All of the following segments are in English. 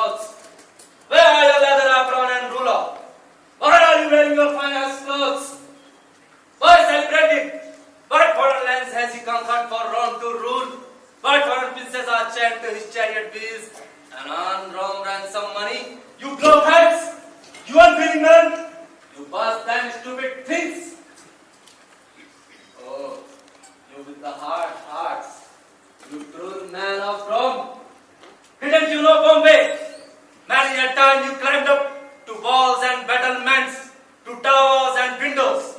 clothes? Where are your leather apron and ruler? Why are you wearing your finest clothes? Why celebrating? What foreign lands has he conquered for Rome to rule? What foreign princes are chained to his chariot wheels and on Rome ransom money? You blockheads! You unfeeling men! You bust them stupid things! Oh, you with the hard hearts, you cruel man of Rome! Didn't you know Bombay? Many a time you climbed up to walls and battlements, to towers and windows.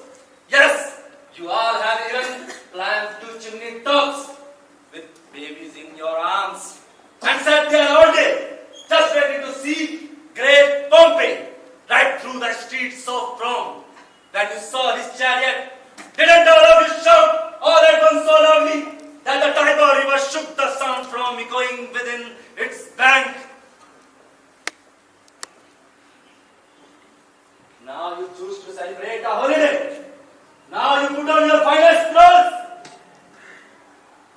Yes, you all have even climbed to chimney tops with babies in your arms and sat there all day, just waiting to see great Pompey right through the streets of Rome. When you saw his chariot, didn't all of you shout all at once so loudly that the Tiber River shook the sound from echoing within its bank? Now you choose to celebrate a holiday. Now you put on your finest clothes.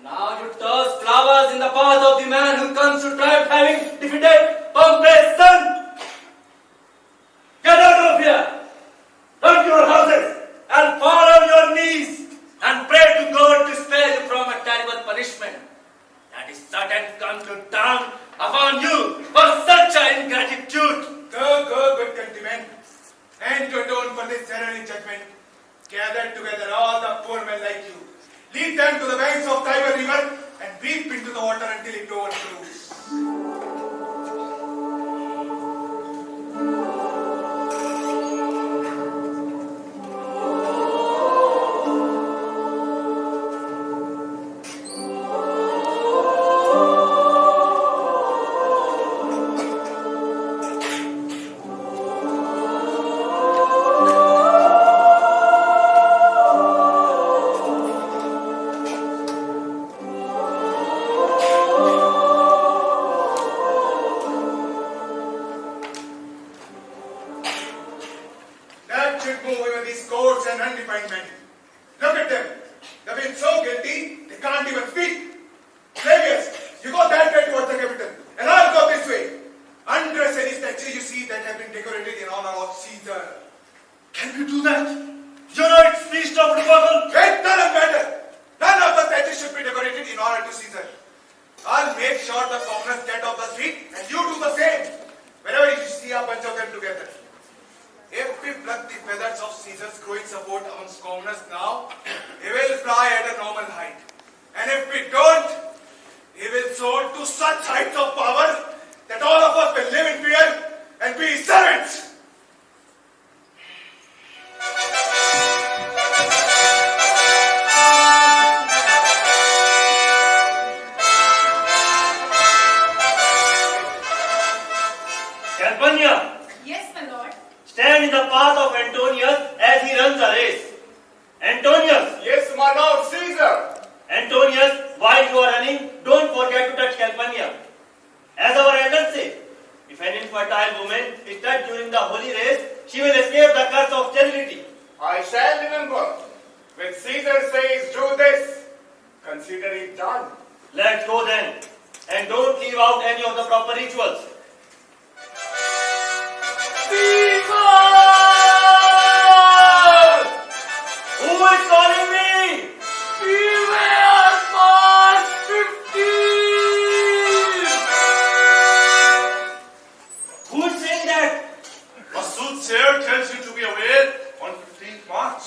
Now you toss flowers in the path of the man who comes to triumph having defeated Pompey's son. Get out of here. Run to your houses and fall on your knees and pray to God to spare you from a terrible punishment that is certain to come to down upon you for such an ingratitude. Go, good countrymen, and to atone for this ceremony judgment. Gather together all the poor men like you. Lead them to the banks of Tiber River and weep into the water until it overflows. Yes, my lord. Stand in the path of Antonius as he runs a race. Antonius! Yes, my lord Caesar! Antonius, while you are running, don't forget to touch Calpurnia. As our elders say, if an infertile woman is touched during the holy race, she will escape the curse of sterility. I shall remember. When Caesar says do this, consider it done. Let's go then. And don't leave out any of the proper rituals. Caesar! Who is calling me? Beware March 15! Who is saying that? A soothsayer tells you to be aware on 15th March.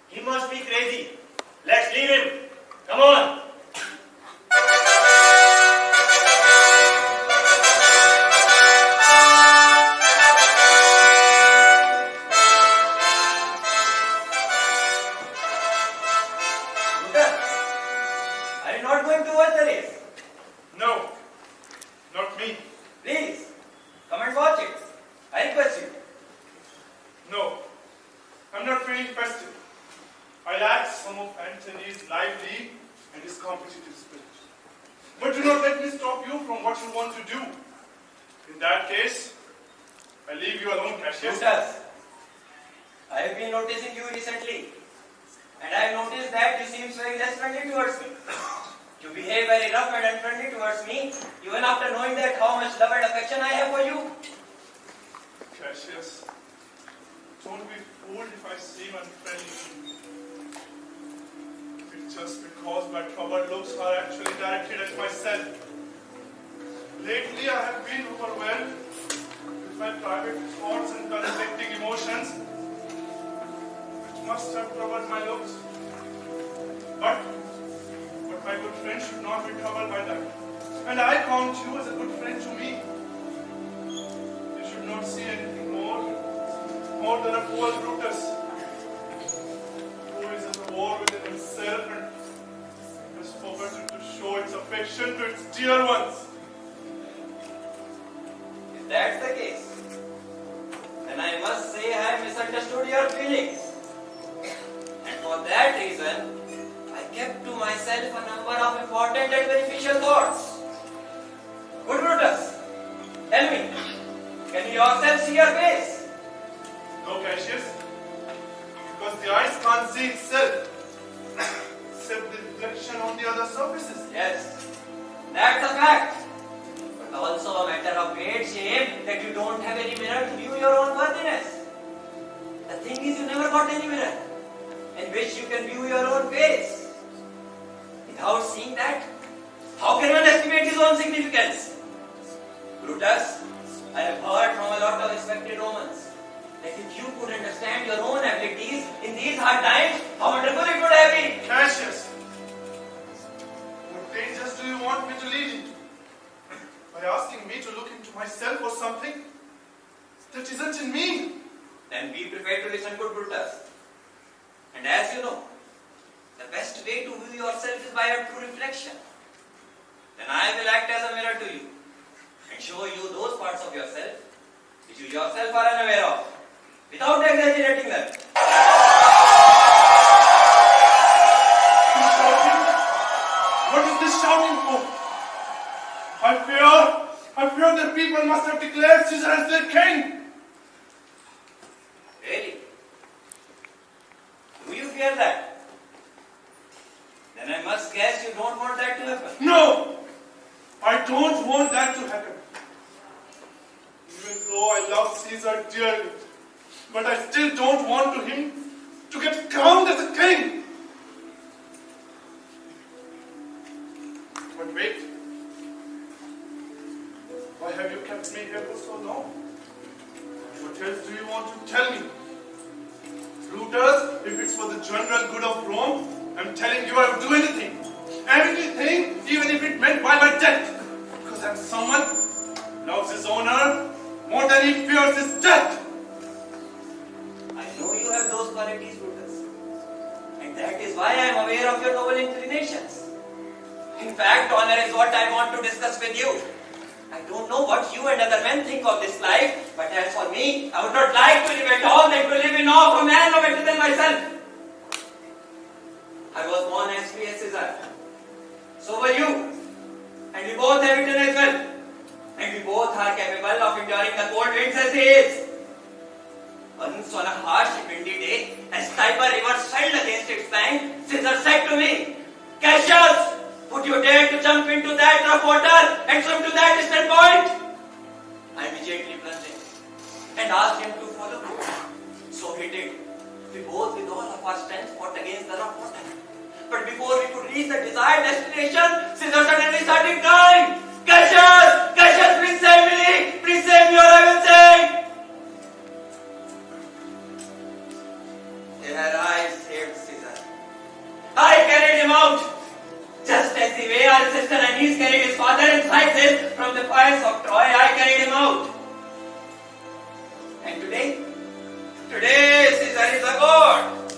He must be crazy. Let's leave him. Come on. Are you not going to watch the race? No, not me. Please, come and watch it. I request you. No, I'm not feeling festive. I lack some of Antony's lively and his competitive spirit. But do not let me stop you from what you want to do. In that case, I leave you alone, Cassius. Brutus, I have been noticing you recently, and I have noticed that you seem very less friendly towards me. You behave very rough and unfriendly towards me, even after knowing that how much love and affection I have for you. Cassius, don't be fooled if I seem unfriendly. It's just because my troubled looks are actually directed at myself. Lately I have been overwhelmed with my private thoughts and conflicting emotions, which must have troubled my looks. But my good friend should not be troubled by that. And I count you as a good friend to me. You should not see anything more than a poor Brutus, who is at war within himself and has forgotten to show its affection to its dear ones. If that's the case, then I must say I have misunderstood your feelings. And for that reason, I kept to myself a number of important and beneficial thoughts. Good Brutus, tell me, can you yourself see your face? No, Cassius, because the eyes can't see itself, except the reflection on the other surfaces. Yes, that's a fact. But also a matter of great shame that you don't have any mirror to view your own worthiness. The thing is, you never got any mirror in which you can view your own face. Without seeing that, how can one estimate his own significance? Brutus, I have heard from a lot of respected Romans that if you could understand your own abilities in these hard times, how wonderful it would have been. Cassius, what dangers do you want me to lead into? By asking me to look into myself or something that isn't in me? Then be prepared to listen, good Brutus. And as you know, the best way to view yourself is by a true reflection. Then I will act as a mirror to you and show you those parts of yourself which you yourself are unaware of, without exaggerating them. Who's shouting? What is this shouting for? I fear that people must have declared Caesar as their king. Really? Do you fear that? Then I must guess you don't want that to happen. No! I don't want that to happen. Even though I love Caesar dearly, but I still don't want him to get crowned as a king. But wait. Why have you kept me here for so long? What else do you want to tell me? Brutus, if it's for the general good of Rome, I'm telling you I would do anything. Anything, even if it meant by my death. Because I'm someone who loves his honor more than he fears his death. I know you have those qualities, Brutus. And that is why I am aware of your noble inclinations. In fact, honor is what I want to discuss with you. I don't know what you and other men think of this life, but as for me, I would not like to live at all than to live in awe of a man no better than myself. I was born as free as Caesar. So were you. And we both have eaten as well. And we both are capable of enduring the cold winds as he is. Once on a harsh windy day, as Tiber river swelled against its bank, Caesar said to me, Cassius, would you dare to jump into that rough water and swim to that distant point? I immediately plunged in and asked him to follow me. So he did. We both, with all of our strength, fought against the rough water. But before we could reach the desired destination, Caesar suddenly started crying, Cassius! Cassius, please save me! Please save me or I will sink! There I saved Caesar. I carried him out! Just as the way our sister Anise carried his father and Thyses from the fires of Troy, I carried him out. And today Caesar is a god.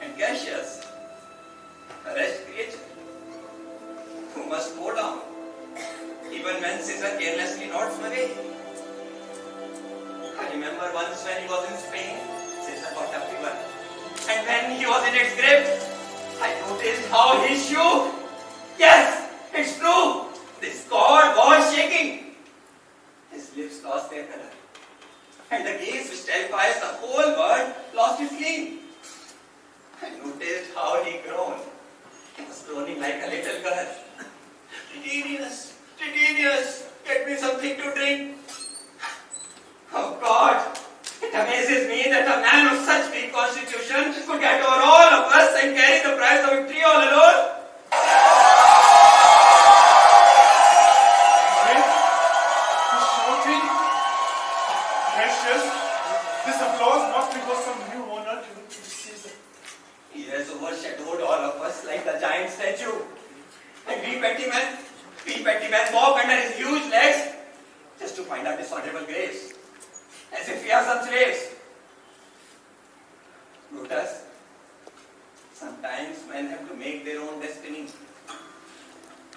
And Cassius, a wretched creature, who must go down, even when Caesar carelessly nods away. I remember once when he was in Spain, Caesar got a fever. And when he was in its grip, I noticed how his shoe, yes, it's true, this god was shaking. His lips lost their color, and the gaze which terrifies the whole world lost its gleam. I noticed how he groaned. He was groaning like a little girl. Tedious, get me something to drink. Oh God, it amazes me that a man of such weak constitution could get over all of us and carry the prize of victory all alone. This applause must be for some new honor given to Caesar. He has overshadowed all of us like the giant statue. And we petty men walk under his huge legs just to find our dishonorable graves, as if we are some slaves. Brutus, sometimes men have to make their own destiny.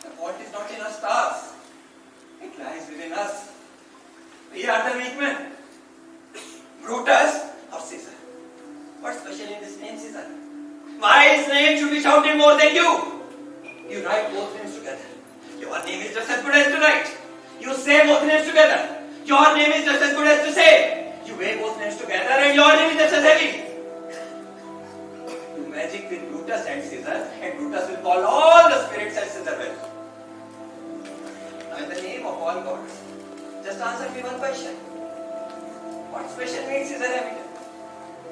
The fault is not in our stars. It lies within us. We are the weak men. Brutus or Caesar? What's special in this name, Caesar? Why his name should be shouted more than you? You write both names together. Your name is just as good as to write. You say both names together. Your name is just as good as to say. You weigh both names together and your name is just as heavy. Do magic with Brutus and Caesar, and Brutus will call all the spirits and Caesar will. Now in the name of all gods, just answer me one question. What special made Caesar evident?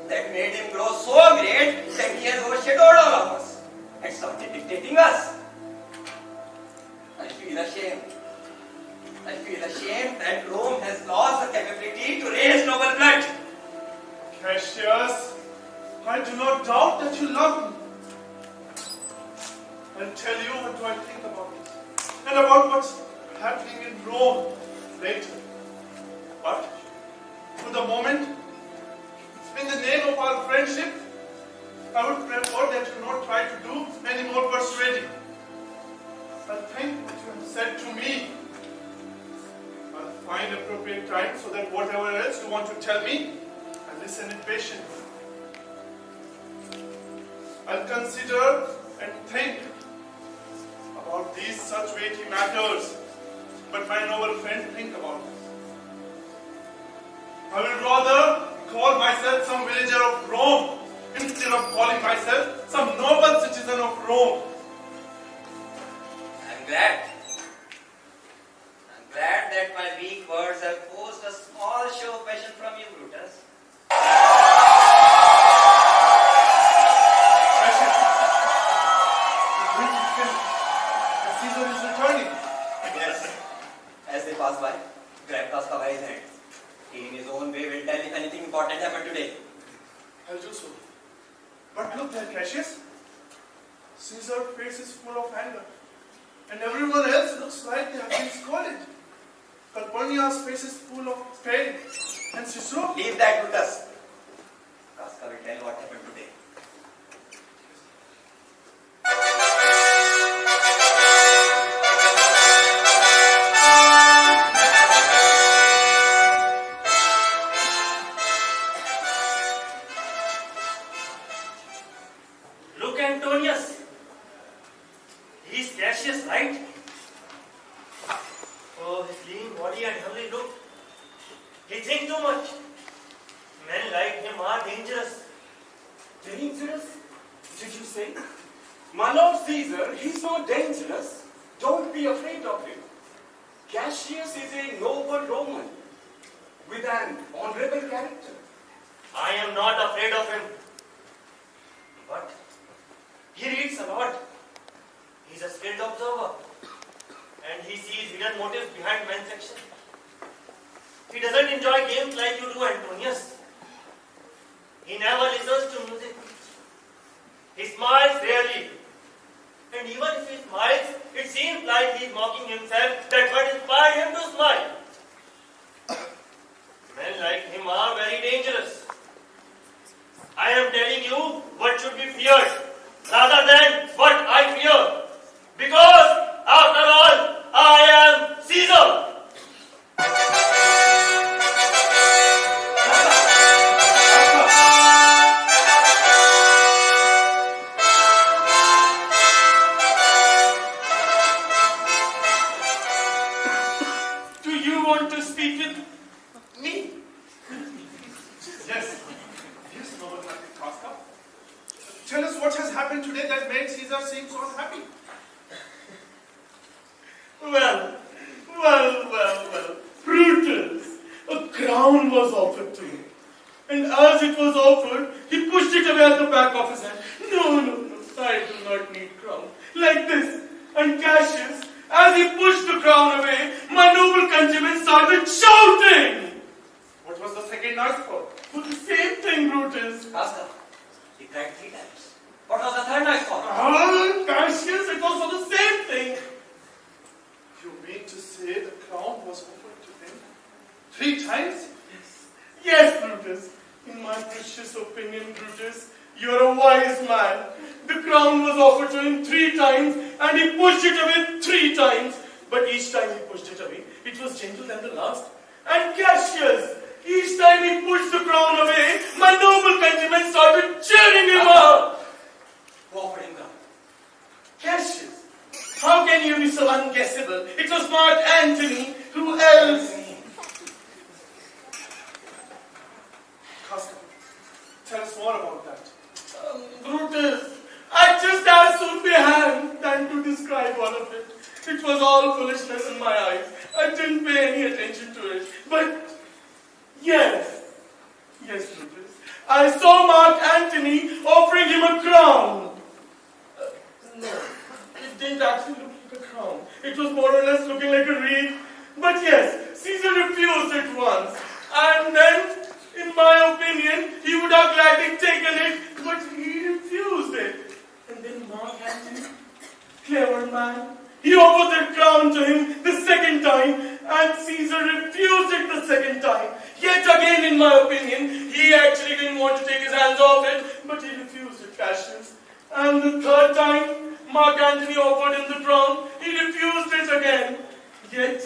That made him grow so great that he has overshadowed all of us and started dictating us. I feel ashamed. I feel ashamed that Rome has lost the capability to raise noble blood. Cassius, I do not doubt that you love me. I'll tell you what do I think about this and about what's happening in Rome later. But for the moment, in the name of our friendship, I would prefer that you not try to do any more persuading. I'll think what you have said to me. I'll find appropriate time so that whatever else you want to tell me, I'll listen patiently. I'll consider and think about these such weighty matters. But my noble friend, think about this. I will rather call myself some villager of Rome instead of calling myself some noble citizen of Rome. I'm glad that my weak words have caused a small show of passion from you, Brutus. Caesar is returning. Yes. As they pass by, grapples cover his hand. He in his own way will tell if anything important happened today. I'll do so. But look there, Cassius. Caesar's face is full of anger. And everyone else looks like they have been scolded. Calpurnia's face is full of pain. And Cicero... Leave that, Brutus. Casca will tell what happened today. Look, Antonius. He's Cassius, right? Oh, his lean body and heavy look. He thinks too much. Men like him are dangerous. Dangerous? Did you say? My Lord Caesar, he's not dangerous. Don't be afraid of him. Cassius is a noble Roman with an honorable character. I am not afraid of him. But he reads a lot. He's a skilled observer. And he sees hidden motives behind men's actions. He doesn't enjoy games like you do, Antonius. He never listens to music. He smiles rarely. And even if he smiles, it seems like he's mocking himself that what inspired him to smile. Men like him are very dangerous. I am telling you what should be feared rather than what I fear. Because, after all, I am Caesar. Do you want to speak with me? Yes. Yes, noble-hearted Casca. Tell us what has happened today that made Caesar seem so unhappy. Well. Brutus, a crown was offered to him. And as it was offered, he pushed it away at the back of his hand. No, I do not need crown. Like this. And Cassius, as he pushed the crown away, my noble countrymen started shouting. What was the second noise for? For the same thing, Brutus. Casca, he cried 3 times. What was the third noise for? Cassius, it was for the same thing. You mean to say the crown was offered to him 3 times? Yes, Brutus. In my precious opinion, Brutus, you're a wise man. The crown was offered to him 3 times, and he pushed it away 3 times. But each time he pushed it away, it was gentle than the last. And Cassius, each time he pushed the crown away, my noble countrymen started cheering him up. Who offered him crown? Cassius, how can you be so unguessable? It was Mark Antony. Who else? Casca, tell us more about that. Brutus, I just as soon be hanged than to describe all of it. It was all foolishness in my eyes. I didn't pay any attention to it. But, yes, Brutus, I saw Mark Antony offering him a crown. No, it didn't actually look like a crown. It was more or less looking like a wreath. But yes, Caesar refused it once. And then, in my opinion, he would have gladly taken it, but he refused it. And then Mark Antony, clever man, he offered the crown to him the second time, and Caesar refused it the second time. Yet again, in my opinion, he actually didn't want to take his hands off it, but he refused it, Cassius. And the third time, Mark Antony offered him the crown, he refused it again. Yet,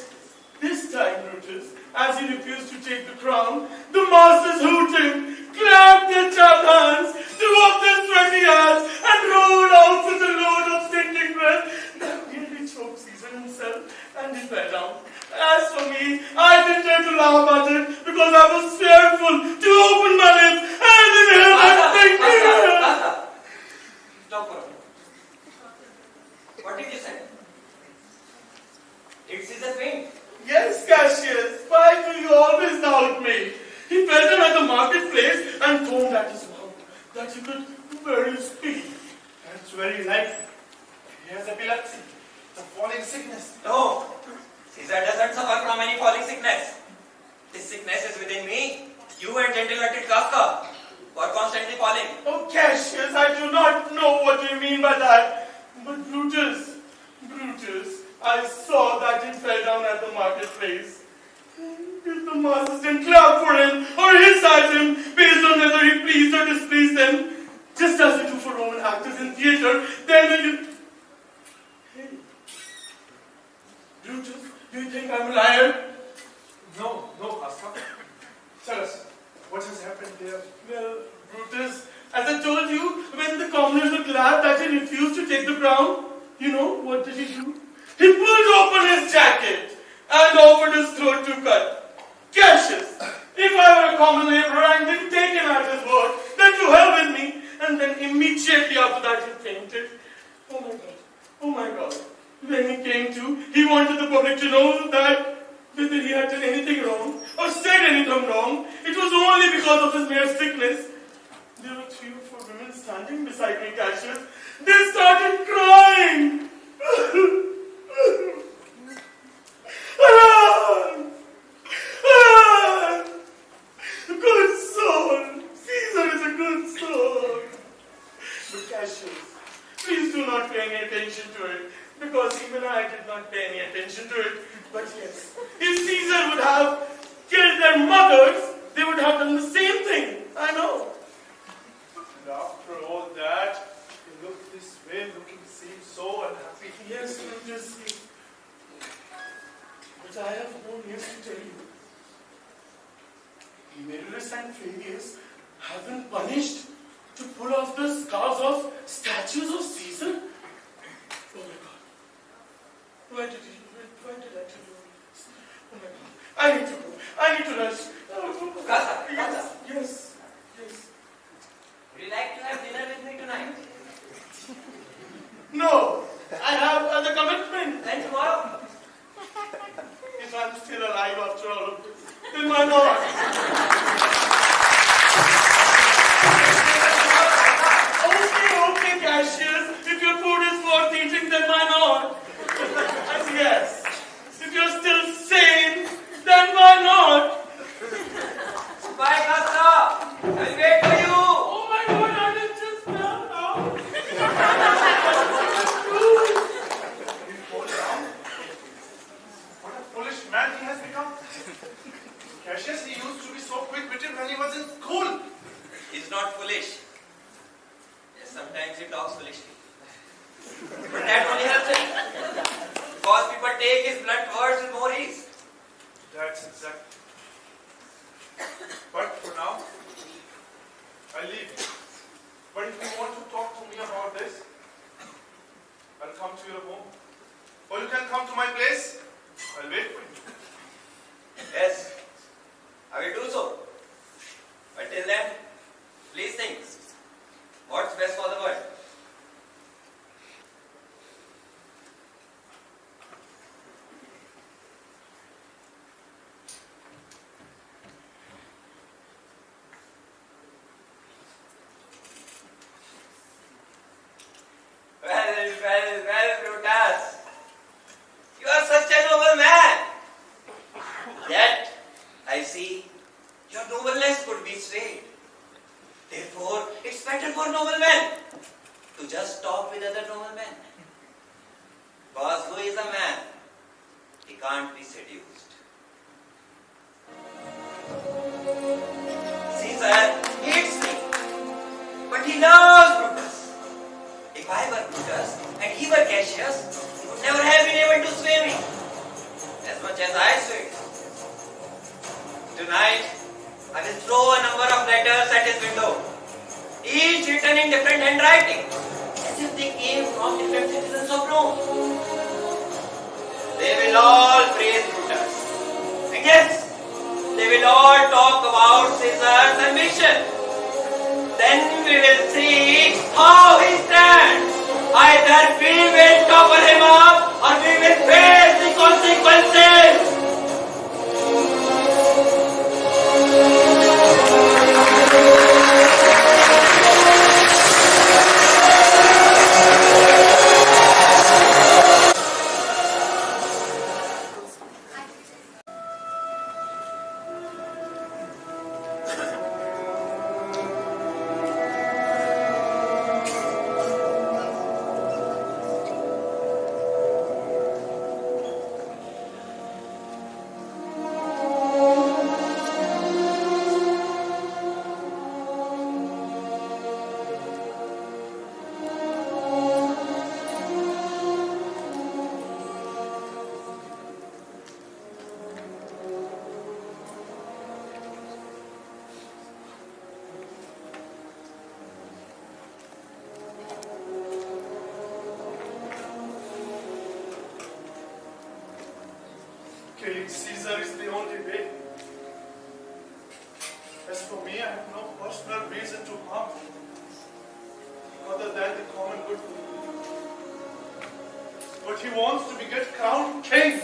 this time, Brutus, as he refused to take the crown, the masters hooted, clapped their chapped hands, threw up their sweaty hands, and rolled out with a load of stinking breath that nearly choked Caesar himself, and he fell down. As for me, I didn't dare to laugh at it because I was fearful to open my lips and inhale that stinking breath. Stop for a minute. What did you say? Did Caesar faint? Yes, Cassius, why do you always doubt me? He fell down at the marketplace and foamed at his mouth that he could barely speak. That's very likely. He has epilepsy, the falling sickness. No, Caesar doesn't suffer from any falling sickness. This sickness is within me. You and gentle-hearted Casca who are constantly falling. Oh, Cassius, I do not know what you mean by that. But Brutus, I saw that he fell down at the marketplace. If the masters didn't clap for him or hiss at him based on whether he pleased or displeased them, just as they do for Roman actors in theatre, then will you... Hey, Brutus, do you think I'm a liar? No, Ashraf. Tell us, what has happened there? Well, Brutus, as I told you, when the commoners were glad that he refused to take the crown, you know, what did he do? He pulled open his jacket and offered his throat to cut. Cassius, if I were a common laborer and didn't take him at his word, then to hell with me. And then immediately after that he fainted. Oh my God. When he came to, he wanted the public to know that whether he had done anything wrong or said anything wrong, it was only because of his mere sickness. There were 3 or 4 women standing beside me, Cassius. They started crying. Good soul. Caesar is a good soul. But Cassius, please do not pay any attention to it, because even I did not pay any attention to it. But yes, if Caesar would have killed their mothers, they would have done the same thing. I know. And after all that, you look this way, seem so unhappy. Yes, Brutus. But I have no news to tell you. Murderers and failures have been punished to pull off the skulls of statues of Caesar. Oh my God. Why did I tell you all this? Oh my God. I need to go. I need to rush. Casca. Yes. Would you like to have dinner with me tonight? No. I have other commitments. Then tomorrow? if I'm still alive after all of this. Then why not? Okay, Cassius. If your food is worth eating, then why not? And yes, if you're still sane, then why not? Bye, Ashraf. I'll wait for you. Oh my God, I did just melt out. You fall down? What a foolish man he has become. Cassius, he used to be so quick-witted when he was in school. He's not foolish. Yes, sometimes he talks foolishly. But that only helps him. Because people take his blunt words with more ease. That's exactly. But for now, I'll leave you. But if you want to talk to me about this, I'll come to your home. Or you can come to my place. I'll wait for you. Yes, I will do so. But till then, please think. What's best for the world? Well, Brutus. You are such a noble man. Yet, I see, your nobleness could be swayed. Therefore, it's better for noble men to just talk with other noble men. Because who is a man? He can't be seduced. Caesar hates me, but he loves Brutus. If I were Brutus and he were Cassius, he would never have been able to sway me as much as I swayed. Tonight, I will throw a number of letters at his window, each written in different handwriting, as if they came from different citizens of Rome. They will all praise Brutus. And yes, they will all talk about Caesar's ambition. Then we will see how he stands. Either we will topple him up or we will face the consequences. Killing Caesar is the only way. As for me, I have no personal reason to harm him, other than the common good. But he wants to be crowned king.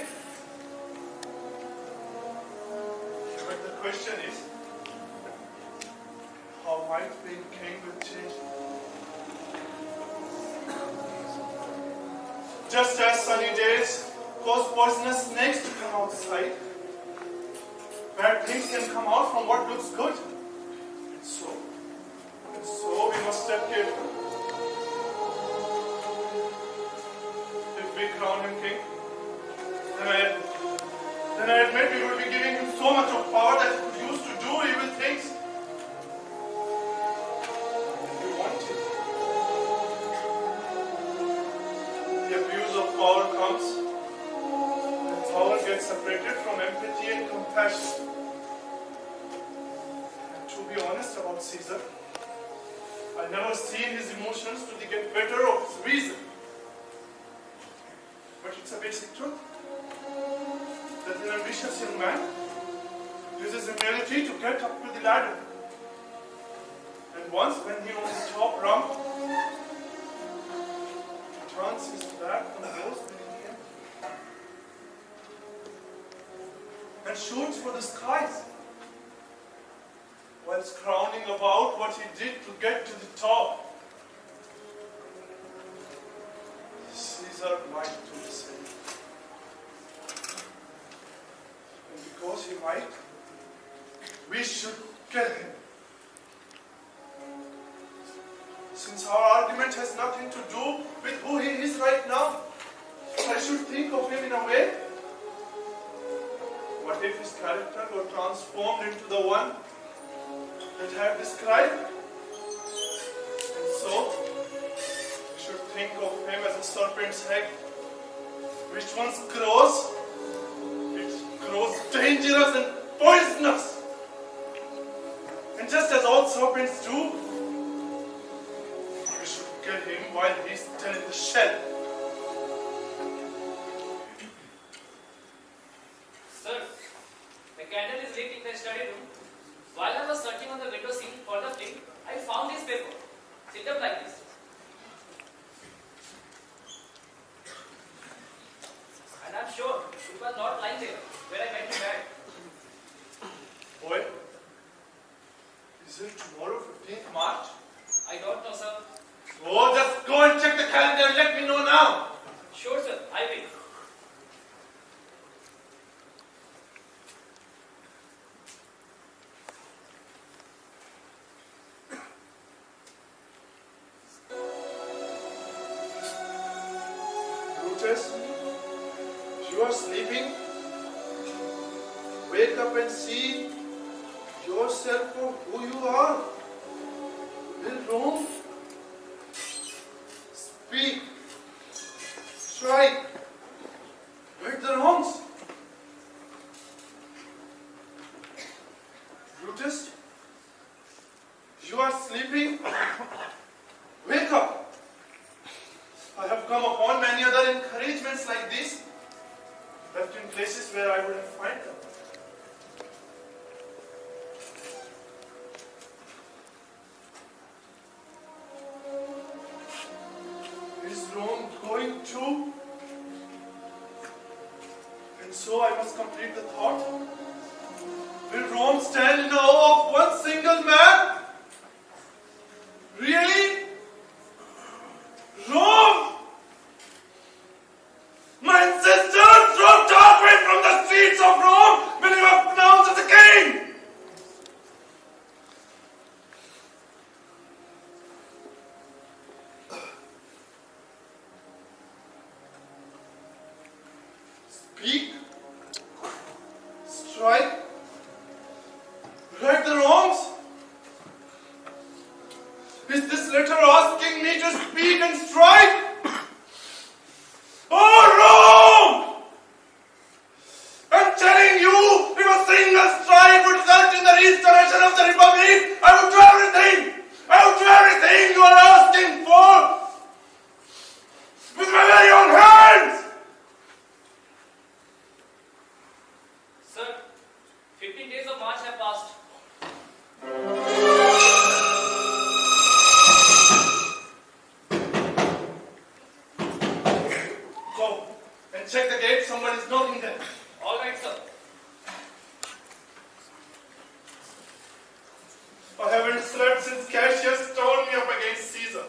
But the question is, how might being king will change him? Just as sunny days cause poisonous snakes to come outside, bad things can come out from what looks good. And so we must step careful. If we crown him king, then I admit we will be giving him so much of power that he could use to do evil things. If we want it, the abuse of power comes. Power gets separated from empathy and compassion. And to be honest about Caesar, I've never seen his emotions to get better of his reason. But it's a basic truth that an ambitious young man uses humility to get up to the ladder. And once when he on the top rung, he turns his back on those beneath him. and shoots for the skies, whilst crowning about what he did to get to the top. Caesar might do the same. And because he might, we should kill him. Since our argument has nothing to do with who he is right now, I should think of him in a way. What if his character got transformed into the one that I have described? And so, we should think of him as a serpent's egg, which once grows, it grows dangerous and poisonous. And just as all serpents do, we should kill him while he's still in the shell. Sir, the candle is lit in the study room. While I was searching on the window sill for the flame, I found this paper. Sit up like this. And I'm sure it was not lying there where I went to bed. Boy, is it tomorrow, 15th March? I don't know, sir. Oh, just go and check the calendar and let me know now. Sure, sir. I will. Brutus, you are sleeping. Wake up and see yourself for who you are. Will Rome speak, strike, right the wrongs? Brutus, you are sleeping. Wake up. I have come upon many other encouragements like this, left in places where I would have found them. Is Rome going to? And so I must complete the thought. Will Rome stand in awe of one single man? Really? Rome! My ancestors drove Tarquin from the streets of Rome when he was pronounced as a king! Speak, strike, right the wrongs. Is this letter asking me to speak and strike? Oh, Rome! I'm telling you, if a single strike would result in the restoration of the Republic, I would do everything! I would do everything you are asking for! With my very own hands! Sir, 15 days of March have passed. Go and check the gate, someone is knocking there. All right, sir. I haven't slept since Cassius turned me up against Caesar.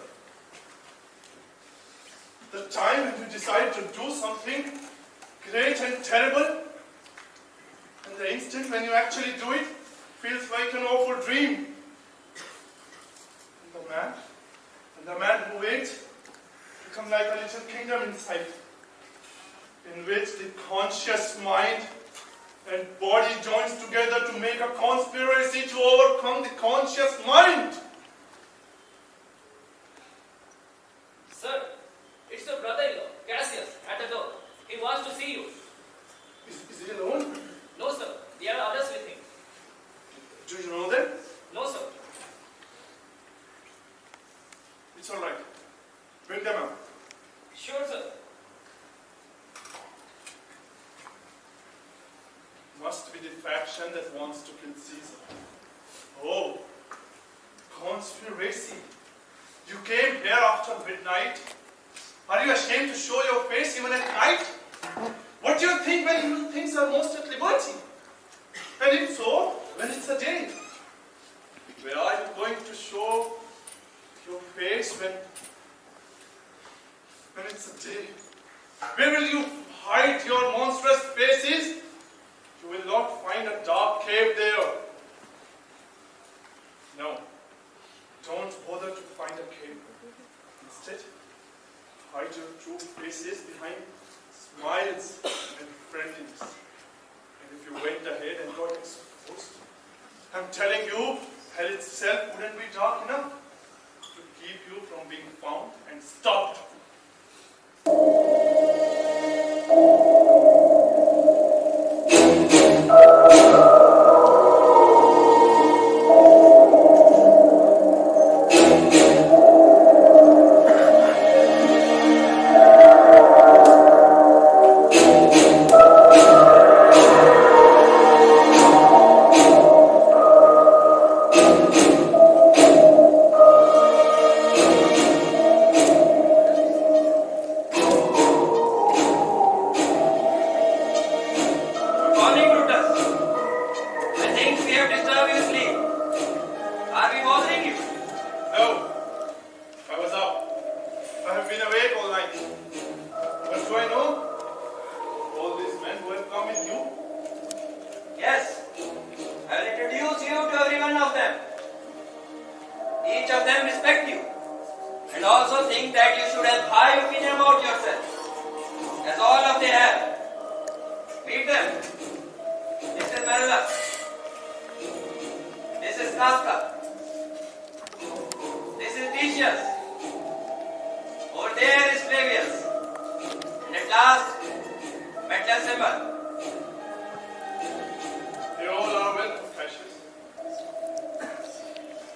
The time when you decide to do something great and terrible, and the instant when you actually do it feels like an awful dream. And the man who waits becomes like a little kingdom inside, in which the conscious mind and body joins together to make a conspiracy to overcome the conscious mind. Sir, it's your brother-in-law, Cassius, at the door. He wants to see you. Is he alone? No, sir. There are others with him. Do you know them? No, sir. It's all right. Bring them up. Sure, sir. Must be the faction that wants to kill Caesar. Oh, conspiracy. You came here after midnight. Are you ashamed to show your face even at night? What do you think when human things are most at liberty? And if so, when it's a day, where are you going to show your face when it's a day? Where will you hide your monstrous faces? You will not find a dark cave there. No, don't bother to find a cave. Instead, hide your true faces behind smiles and friendliness. And if you went ahead and got exposed, I'm telling you, hell itself wouldn't be dark enough to keep you from being found and stopped.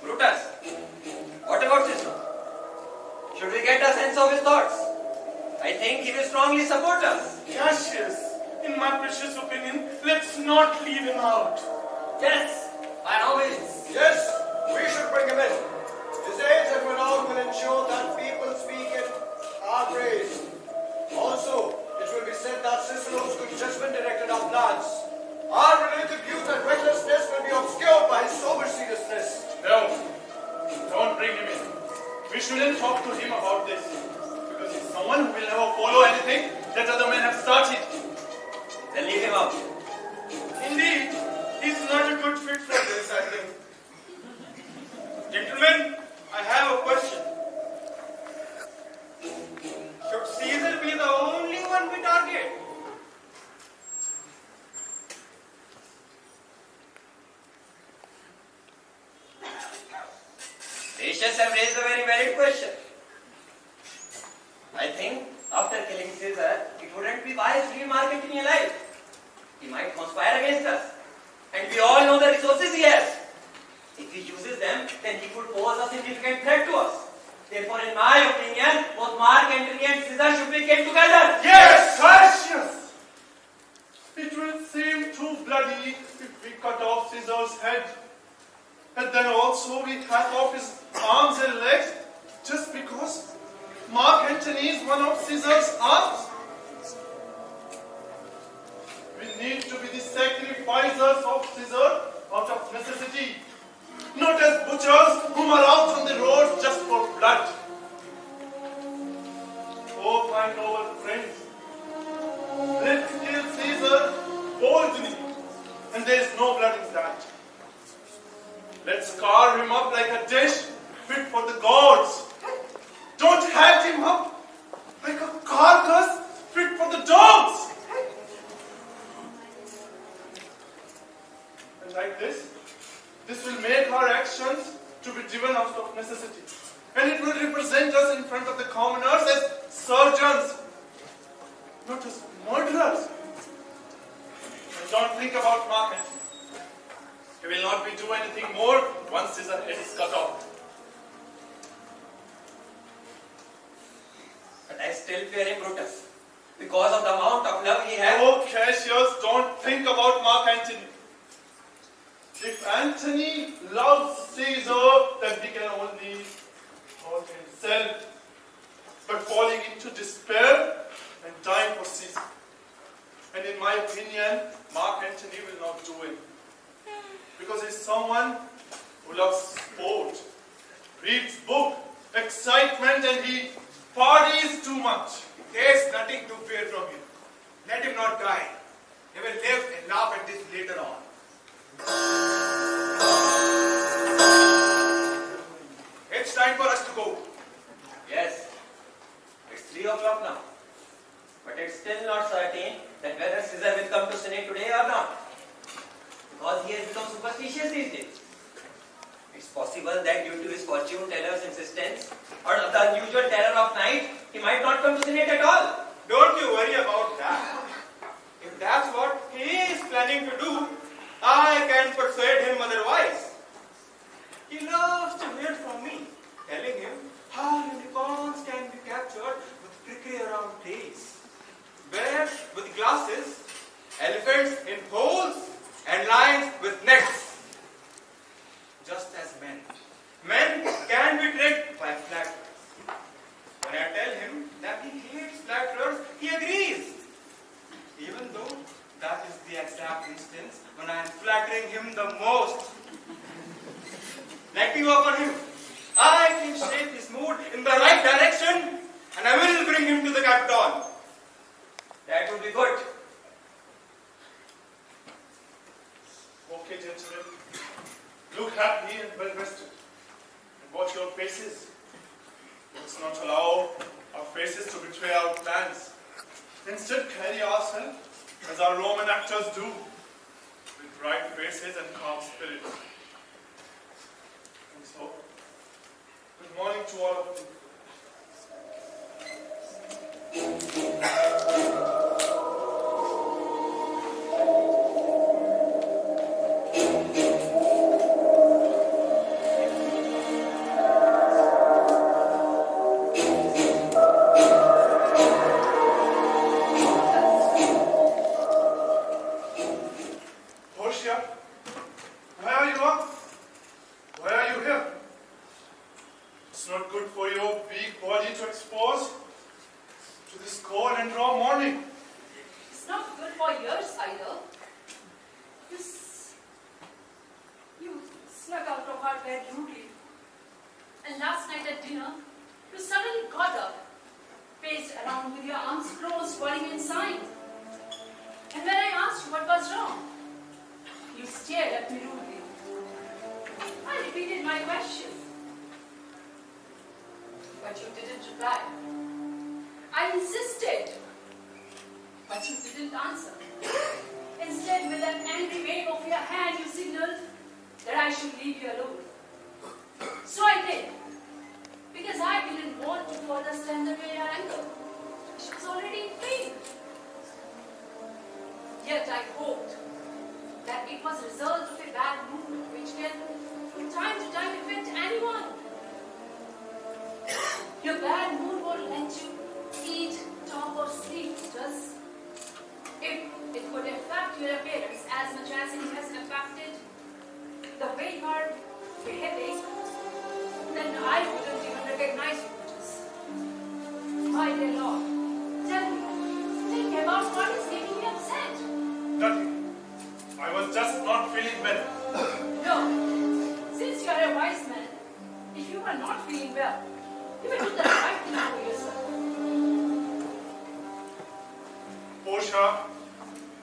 Brutus, what about Caesar? Should we get a sense of his thoughts? I think he will strongly support us. Cassius, in my precious opinion, let's not leave him out. Yes, by all means. Yes, we should bring him in. His age and renown will ensure that people speak in our praise. Also, it will be said that Cicero's good judgment directed our plans. Our relative youth and recklessness will be obscured by his sober seriousness. No, don't bring him in. We shouldn't talk to him about this, because he's someone who will never follow anything that other men have started. Then leave him out. Indeed, he's not a good fit for this, I think. Gentlemen, I have a question. Should Caesar be the only one we target? Patients have raised a very valid question. I think after killing Caesar, it wouldn't be wise to leave Mark Antony alive. He might conspire against us. And we all know the resources he has. If he uses them, then he could pose a significant threat to us. Therefore, in my opinion, both Mark Antony and Caesar should be kept together. Yes, Cassius! It will seem too bloody if we cut off Caesar's head. And then also we cut off his arms and legs just because Mark Antony is one of Caesar's arms. We need to be the sacrificers of Caesar out of necessity, not as butchers whom are out on the road just for blood. Oh, my noble friends, let's kill Caesar boldly, and there is no blood in that. Let's carve him up like a dish fit for the gods. Don't hack him up like a carcass fit for the dogs. And like this will make our actions to be driven out of necessity. And it will represent us in front of the commoners as surgeons, not as murderers. And don't think about Mark Antony. He will not be doing anything more once his head is cut off. But I still fear him, Brutus, because of the amount of love he has. Oh, Cassius, don't think about Mark Antony. If Antony loves Caesar, then he can only hurt himself by falling into despair and dying for Caesar. And in my opinion, Mark Antony will not do it. Because he's someone who loves sport, reads book, excitement, and he parties too much. There's nothing to fear from him. Let him not die. He will live and laugh at this later on. It's time for us to go. Yes, it's 3 o'clock now. But it's still not certain that whether Caesar will come to Senate today or not. Because he has become superstitious these days. It's possible that due to his fortune teller's insistence or the unusual terror of night, he might not come to Senate at all. Don't you worry about that. If that's what he is planning to do, I can persuade him otherwise. He loves to hear from me, telling him how unicorns can be captured with trickery around trees, bears with glasses, elephants in holes, and lions with necks. Just as men can be tricked by flatterers. When I tell him that he hates flatterers, he agrees. Even though that is the exact instance when I am flattering him the most. Let me work on him. I can shape his mood in the right direction, and I will bring him to the Capitol. That would be good. Okay, gentlemen. Look happy and well rested. And watch your faces. Let's not allow our faces to betray our plans. Instead, carry ourselves as our Roman actors do, with bright faces and calm spirits. And so, good morning to all of you.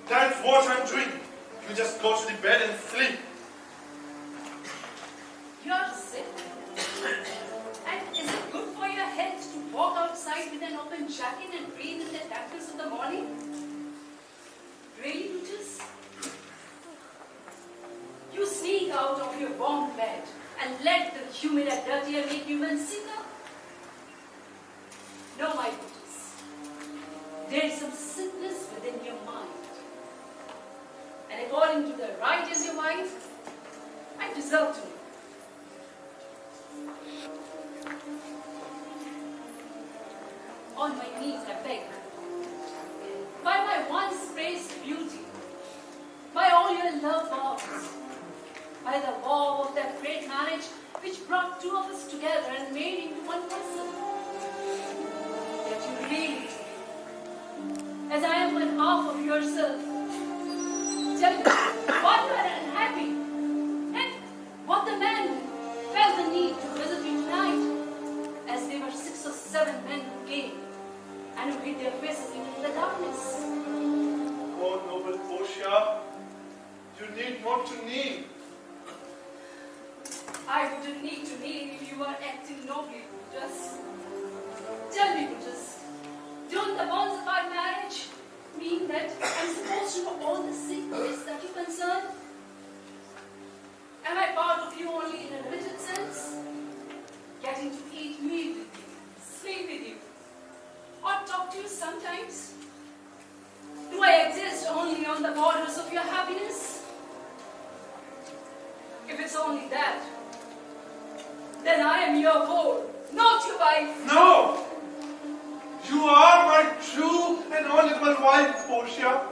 That's what I'm doing. You just go to the bed and sleep. You're sick. And is it good for your health to walk outside with an open jacket and breathe in the darkness of the morning? Really, Brutus? You sneak out of your warm bed and let the humid and dirty air make you even sicker? No, my Brutus. There is some sickness within your mind. And according to the right is your wife, I deserve to know. On my knees I beg, by my once praised beauty, by all your love vows, by the vow of that great marriage which brought two of us together and made into one person, that you really, as I am one half of yourself, tell me why you are unhappy. not to kneel. I wouldn't need to kneel if you were acting nobly, Brutus. Tell me, Brutus, don't the bonds of our marriage mean that I'm supposed to know all the secrets that you concern? Am I part of you only in a limited sense? Getting to eat meal with you, sleep with you, or talk to you sometimes? Do I exist only on the borders of your happiness? If it's only that, then I am your whore, not your wife. No! You are my true and only one wife, Portia.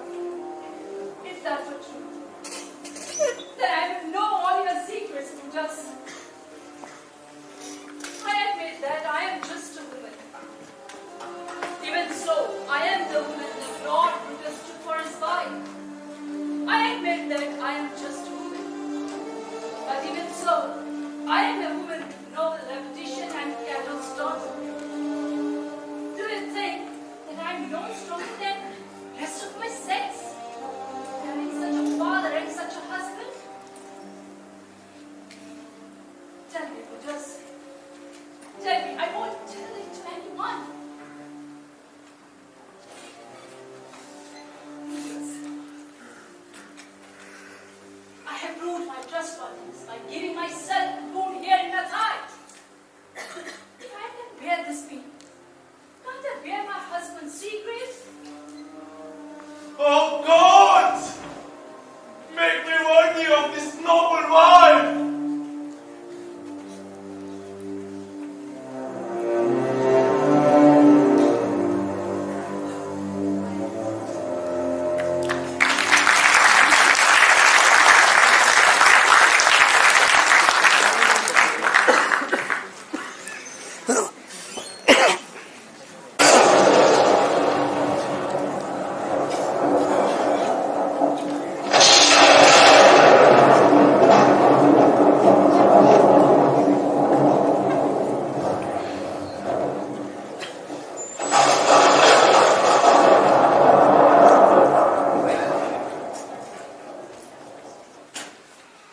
If that were true, then I would know all your secrets, Brutus. I admit that I am just a woman. Even so, I am the woman that Lord Brutus took for his wife. I admit that I am just a woman. But even so, I am a woman with noble reputation and Cato's daughter. Do you think that I am no stronger than the rest of my sex? Having such a father and such a husband? Tell me, Brutus. Tell me, I won't tell it to anyone. Brutus, I have proved my trustworthiness by giving myself food here in the thigh. If I can bear this pain, can't I bear my husband's secrets? Oh God! Make me worthy of this noble wife!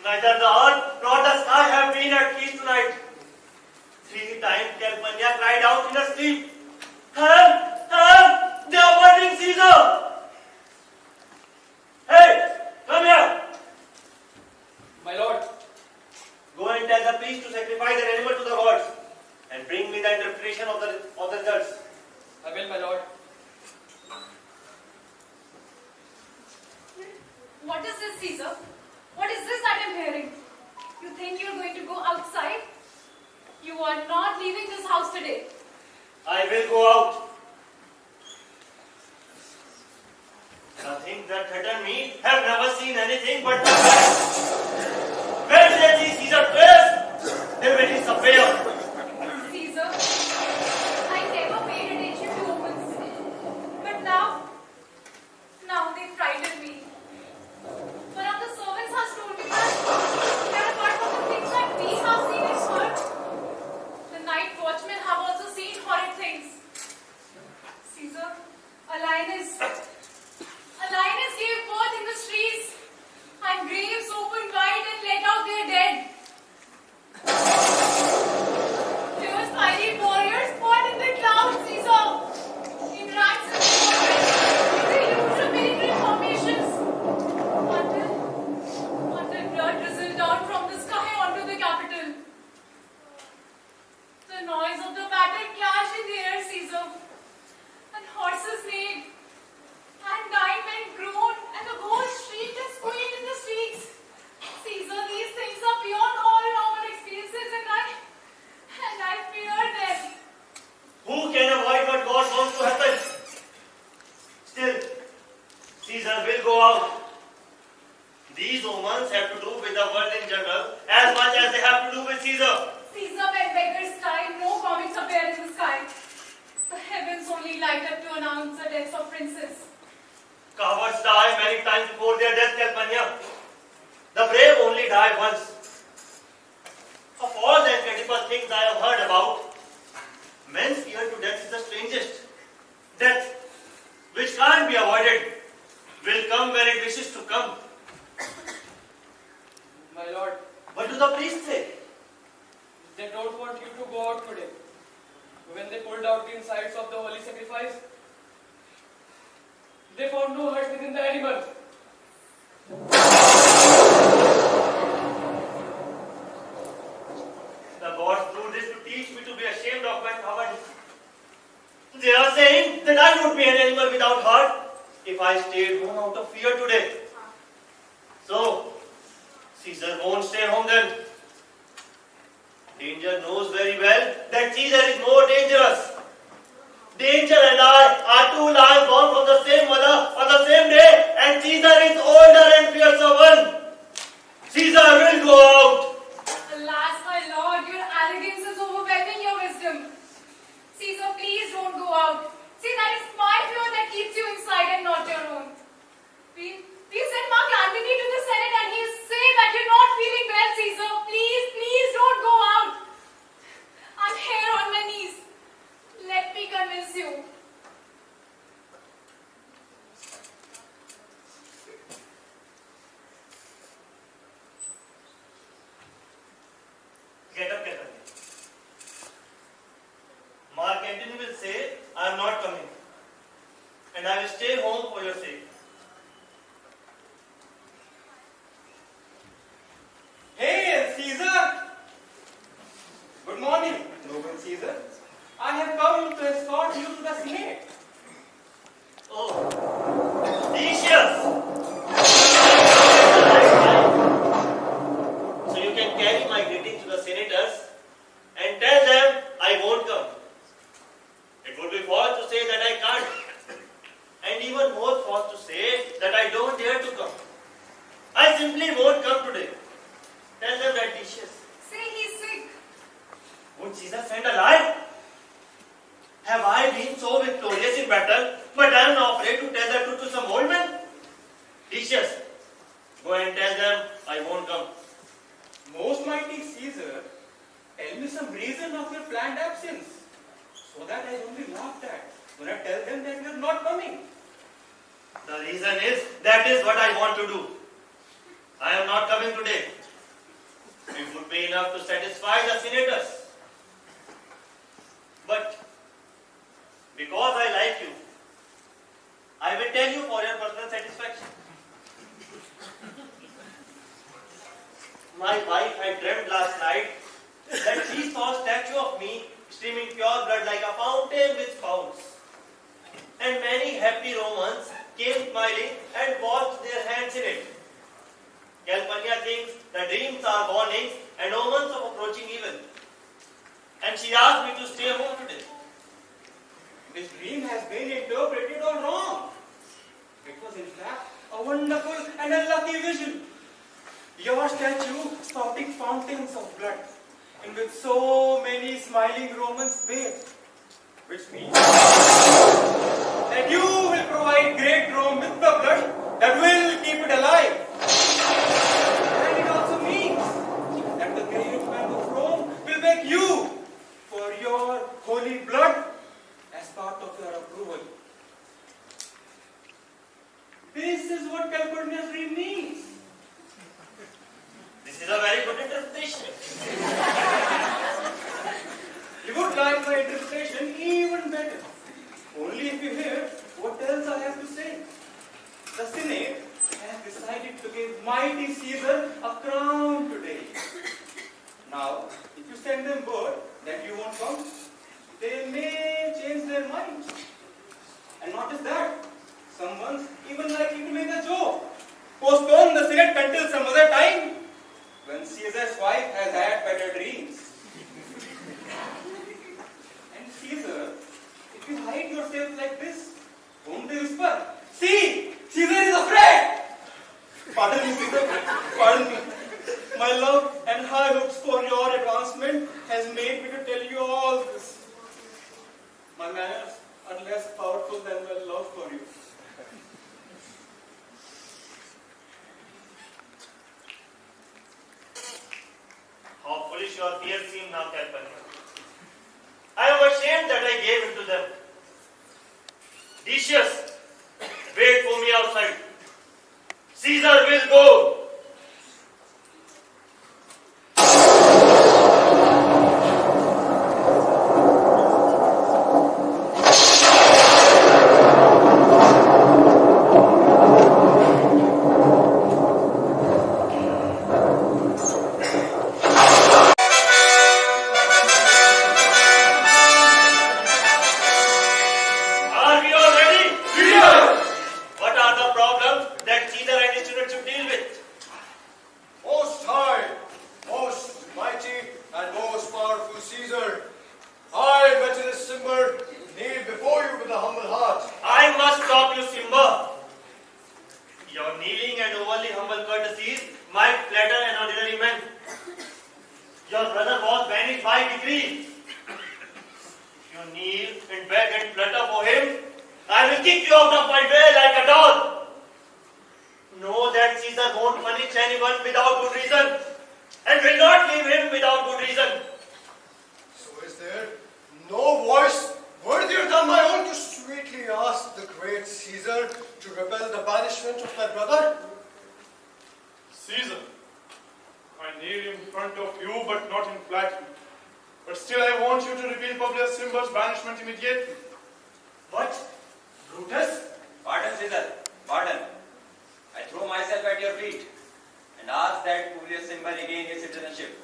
Neither the earth nor the sky have been at peace tonight. 3 times Calpurnia cried out in her sleep, "Help! Help! They are murdering Caesar!" Hey! Come here! My lord, Go and tell the priest to sacrifice an animal to the gods and bring me the interpretation of the results. I will, my lord. What is this, Caesar? What is this that I'm hearing? You think you're going to go outside? You are not leaving this house today. I will go out. The things that threaten me have never seen anything but my back. When they see Caesar's face, they will disappear. Caesar, I never paid attention to omens. But now they frighten me. One of the servants has told me that apart from the things that we have seen and heard, the night watchmen have also seen horrid things. Caesar, a lioness gave birth in the streets, and graves opened wide and let out their dead. Fierce fiery warriors fought in the clouds, Caesar, in ranks and squadrons, with the usual military formations, until blood drizzled down from the sky onto the capital. The noise of the battle clashed in the air, Caesar, and horses neighed, and dying men groaned, and the whole street is squealed in the streets. Caesar, these things are beyond all normal experiences, and I fear them. Who can avoid what God wants to happen? Still, Caesar will go out. These omens have to do with the world in general as much as they have to do with Caesar. Caesar, when beggars die, no comets appear in the sky. The heavens only light up to announce the deaths of princes. Cowards die many times before their death, Calpurnia. The brave only die once. Of all the incredible things I have heard about, men's fear to death is the strangest. Death, which can't be avoided, will come when it wishes to come. Caesar won't stay home then. Danger knows very well that Caesar is more dangerous. Danger and I are two lions born from the same mother on the same day, and Caesar is older and fiercer one. Caesar will go out. Alas, my lord, your arrogance is overwhelming your wisdom. Caesar, please don't go out. See, that is my fear that keeps you inside and not your own. We sent Mark Antony to the Senate and he is saying that you're not feeling well, Caesar. Please, please don't go out. I'm here on my knees. Let me convince you. Get up. Mark Antony will say, I am not coming. And I will stay home for your sake. Hey, Caesar! Good morning, noble Caesar. I have come to escort you to the Senate. Oh, Decius! So you can carry my greeting to the senators and tell them I won't come. It would be false to say that I can't. And even more false to say that I don't dare to come. I simply won't come today. Tell them that Decius. Say he's sick. Would Caesar send a lie? Have I been so victorious in battle, but I am not afraid to tell the truth to some old man? Decius, go and tell them I won't come. Most mighty Caesar, tell me some reason of your planned absence, so that I won't be laughed at when I tell them that you are not coming. The reason is, that is what I want to do. I am not coming today. It would be enough to satisfy the senators. But because I like you, I will tell you for your personal satisfaction. My wife had dreamt last night that she saw a statue of me streaming pure blood like a fountain with spouts. And many happy Romans came smiling and washed their hands in it. Calpurnia thinks the dreams are warnings and omens of approaching evil. And she asked me to stay home today. This dream has been interpreted all wrong. It was in fact a wonderful and a lucky vision. Your statue spouting fountains of blood, in which so many smiling Romans bathed, which means that you will provide great Rome with the blood that will keep it alive. And it also means that the great man of Rome will beg you for your holy blood as part of your approval. This is what Calpurnia's dream means. This is a very good interpretation. You would like my interpretation even better, only if you hear what else I have to say. The Senate has decided to give mighty Caesar a crown today. Now, if you send them word that you won't come, they may change their minds. And not just that, someone's even likely to make a joke. Postpone the Senate until some other time, when Caesar's wife has had better dreams. And Caesar, if you hide yourself like this, won't they whisper, "See, Caesar is afraid!" Pardon me, Caesar. Pardon me. My love and high hopes for your advancement has made me to tell you all this. My manners are less powerful than my love for you. How foolish your fears seem now, Calpurnia. I am ashamed that I gave in to them. Decius, wait for me outside. Caesar will go. Are we all ready? What are the problems that Caesar and his students should deal with? courtesies might flatter an ordinary man. Your brother was banished by decree. If you kneel and beg and flutter for him, I will kick you out of my way like a dog. Know that Caesar won't punish anyone without good reason, and will not leave him without good reason. So is there no voice worthier than my own to sweetly ask the great Caesar to repel the banishment of my brother? Caesar, I kneel in front of you, but not in flattery. But still I want you to repeal Publius Cimber's banishment immediately. What? Brutus? Pardon, Caesar. Pardon. I throw myself at your feet and ask that Julius Caesar regain his citizenship.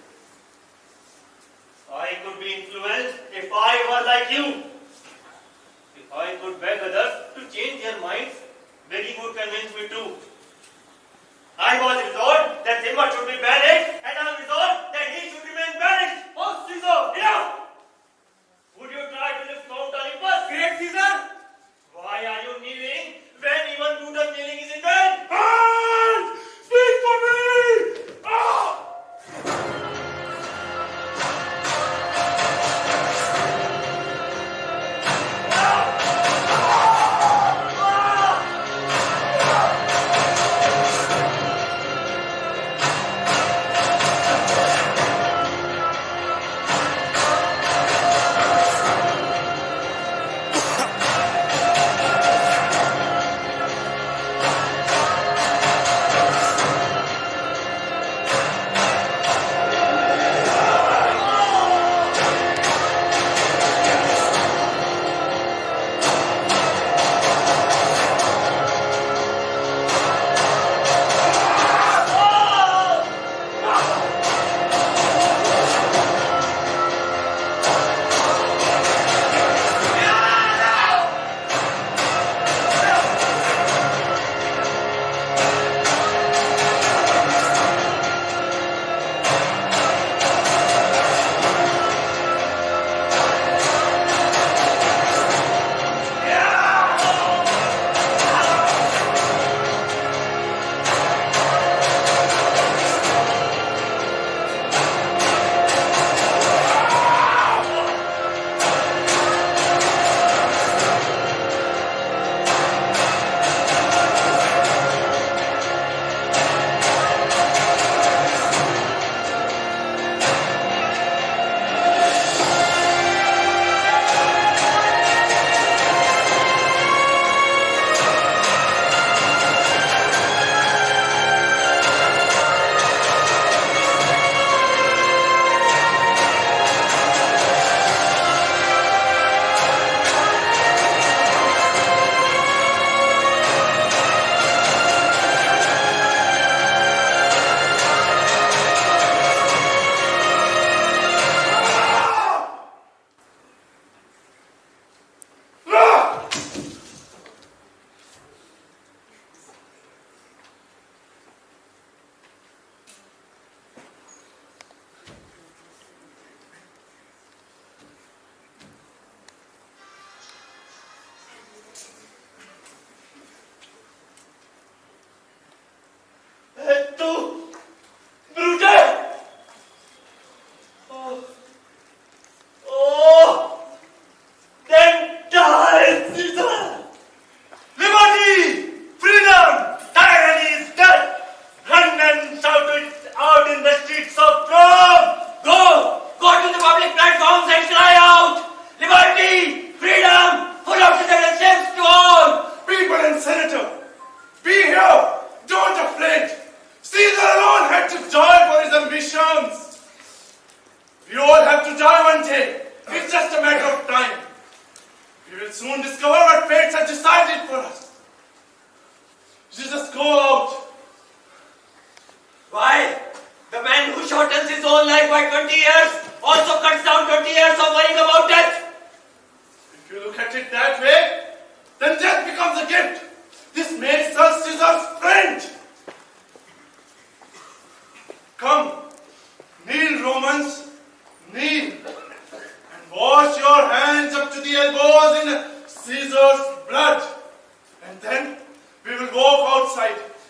I could be influenced if I were like you. If I could beg others to change their minds, begging would convince me too. I was resolved that Caesar should be banished, and I am resolved that he should remain banished. Oh, Caesar, enough! Would you try to lift Mount Olympus? Great Caesar! Why are you kneeling when even Brutus kneeling is in vain? Hand! Speak for me! Ah!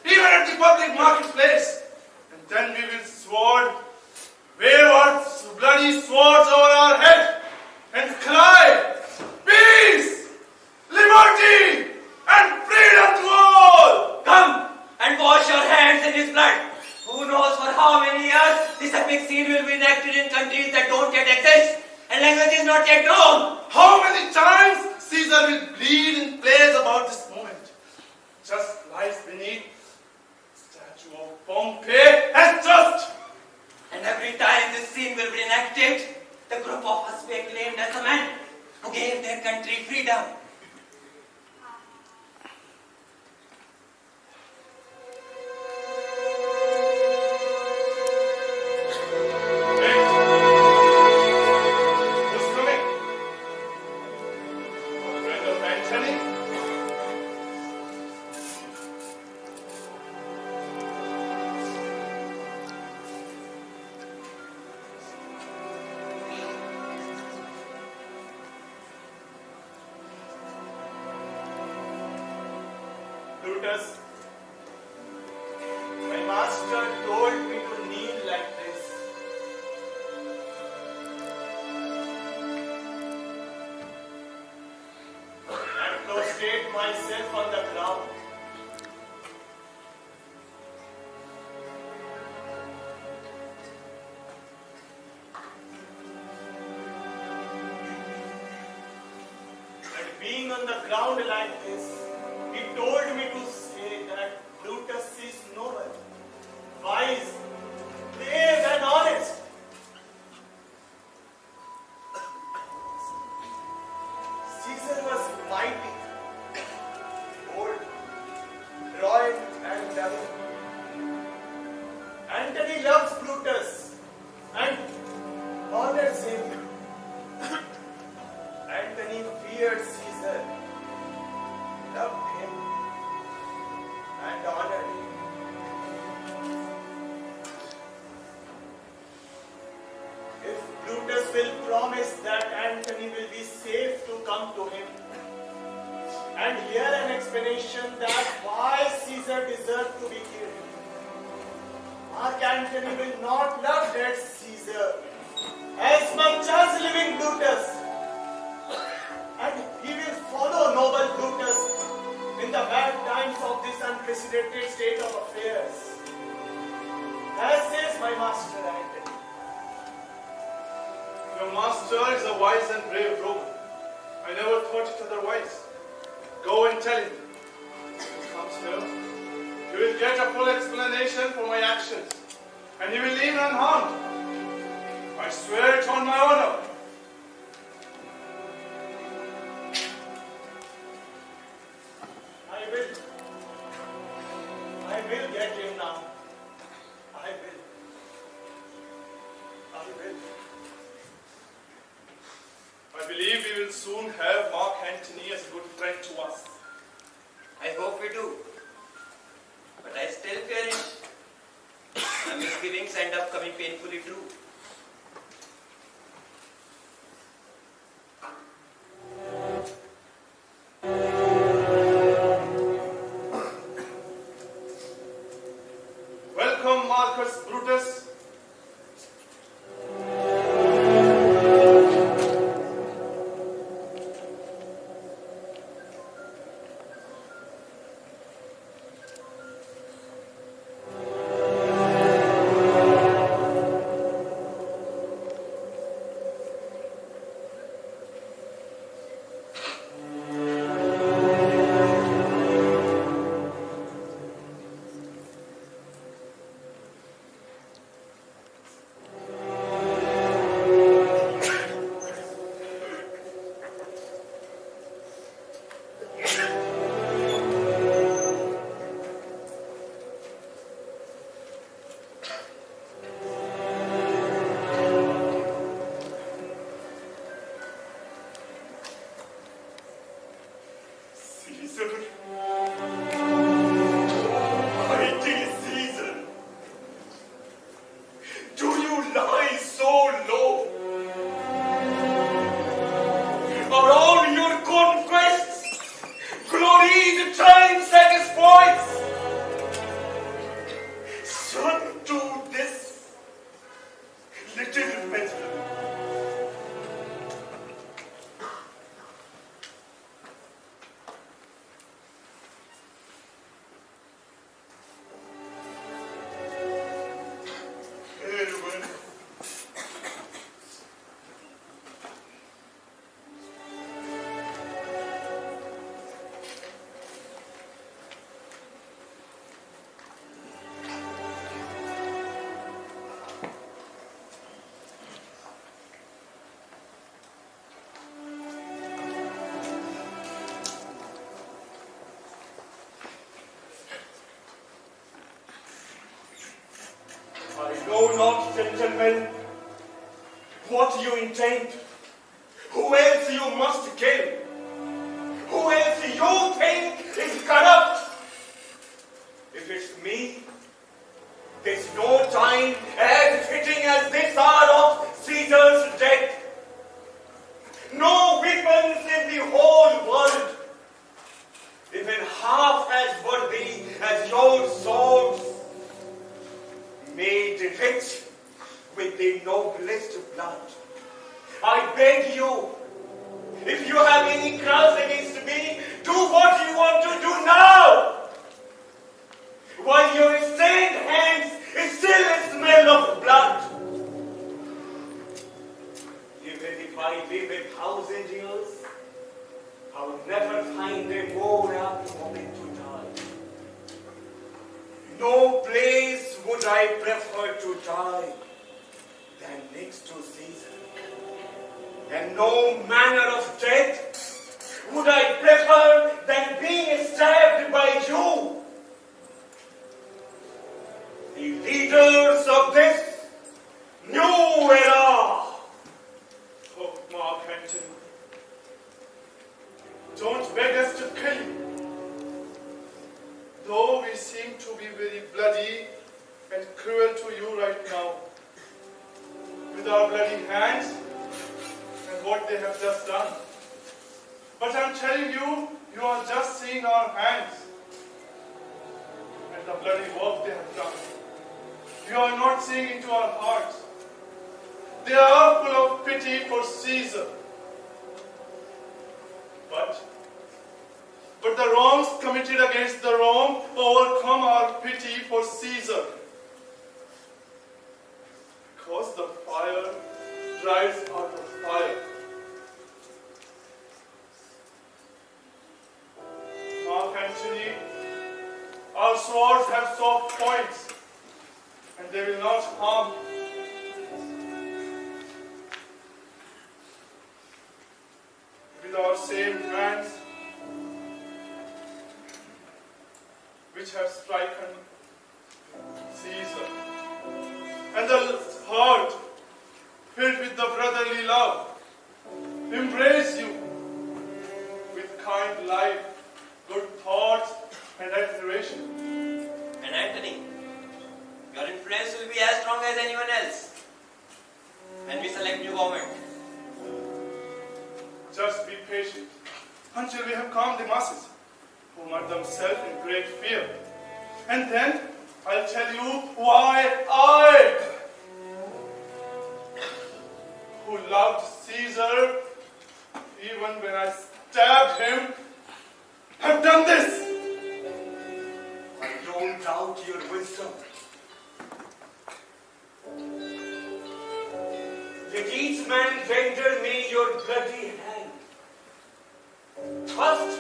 even at the public marketplace. And then we will wave our bloody swords over our head and cry, peace, liberty, and freedom to all! Come and wash your hands in his blood. Who knows for how many years this epic scene will be enacted in countries that don't yet exist and languages not yet known. How many times Caesar will bleed in plays about this moment? Just lies beneath the statue of Pompey and just. And every time this scene will be enacted, the group of us will be acclaimed as the men who gave their country freedom. Brutus, my master told me to kneel like this. And prostrate myself on the ground. And being on the ground like this, he told me to say that Brutus is noble, wise, brave and honest. Caesar was mighty, bold, royal and loving. Antony loves Brutus and honors him. Antony feared Caesar, loved him and honored him. If Brutus will promise that Antony will be safe to come to him and hear an explanation that why Caesar deserved to be killed, Mark Antony will not love dead Caesar as much as living Brutus, and he will follow noble Brutus in the bad times of this unprecedented state of affairs. As says my master Antony. Your master is a wise and brave Roman. I never thought it otherwise. Go and tell him. If he comes here, he will get a full explanation for my actions, and he will leave unharmed. I swear it on my honor. I will get him now. I will. I believe we will soon have Mark Antony as a good friend to us. I hope we do. But I still fear it. My misgivings end up coming painfully true. Welcome, Marcus Brutus. know not, gentlemen, what you intend. Who else you must kill? Who else you think is corrupt? If it's me, there's no time as fitting as this hour of Caesar's death. No weapons in the whole world, even half as worthy as your swords, made rich with the noblest blood. I beg you, if you have any grudge against me, do what you want to do now, while your stained hands still smell of blood. Even if I live 1,000 years, I will never find a more apt moment to die. No place would I prefer to die than next to Caesar. And no manner of death would I prefer than being stabbed by you. The leaders of this new era. Oh, Mark Antony, don't beg us to kill you. Though we seem to be very bloody and cruel to you right now, with our bloody hands and what they have just done. But I'm telling you, you are just seeing our hands and the bloody work they have done. You are not seeing into our hearts. They are full of pity for Caesar. But the wrongs committed against the Rome overcome our pity for Caesar. Because the fire drives out the fire. Mark Antony, our swords have soft points, and they will not harm you. With our same hands, which have stricken Caesar, and the heart filled with the brotherly love, embrace you with kind life, good thoughts, and admiration. And Anthony, your influence will be as strong as anyone else when we select new government. Just be patient until we have calmed the masses, whom are themselves in great fear. And then I'll tell you why I, who loved Caesar even when I stabbed him, have done this. I don't doubt your wisdom. Let each man render me your bloody hand. First,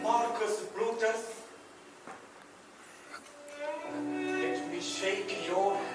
Marcus Brutus, let me shake your hand.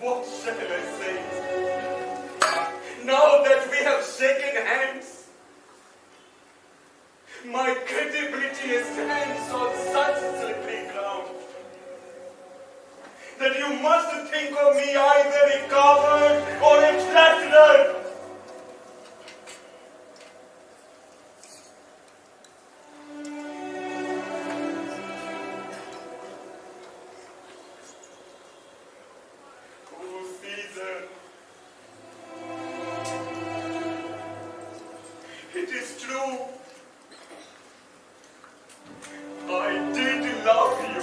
What shall I say? Now that we have shaken hands, my credibility stands on such slippery ground that you must think of me either a coward or a flatterer. Oh, Caesar, it is true. I did love you.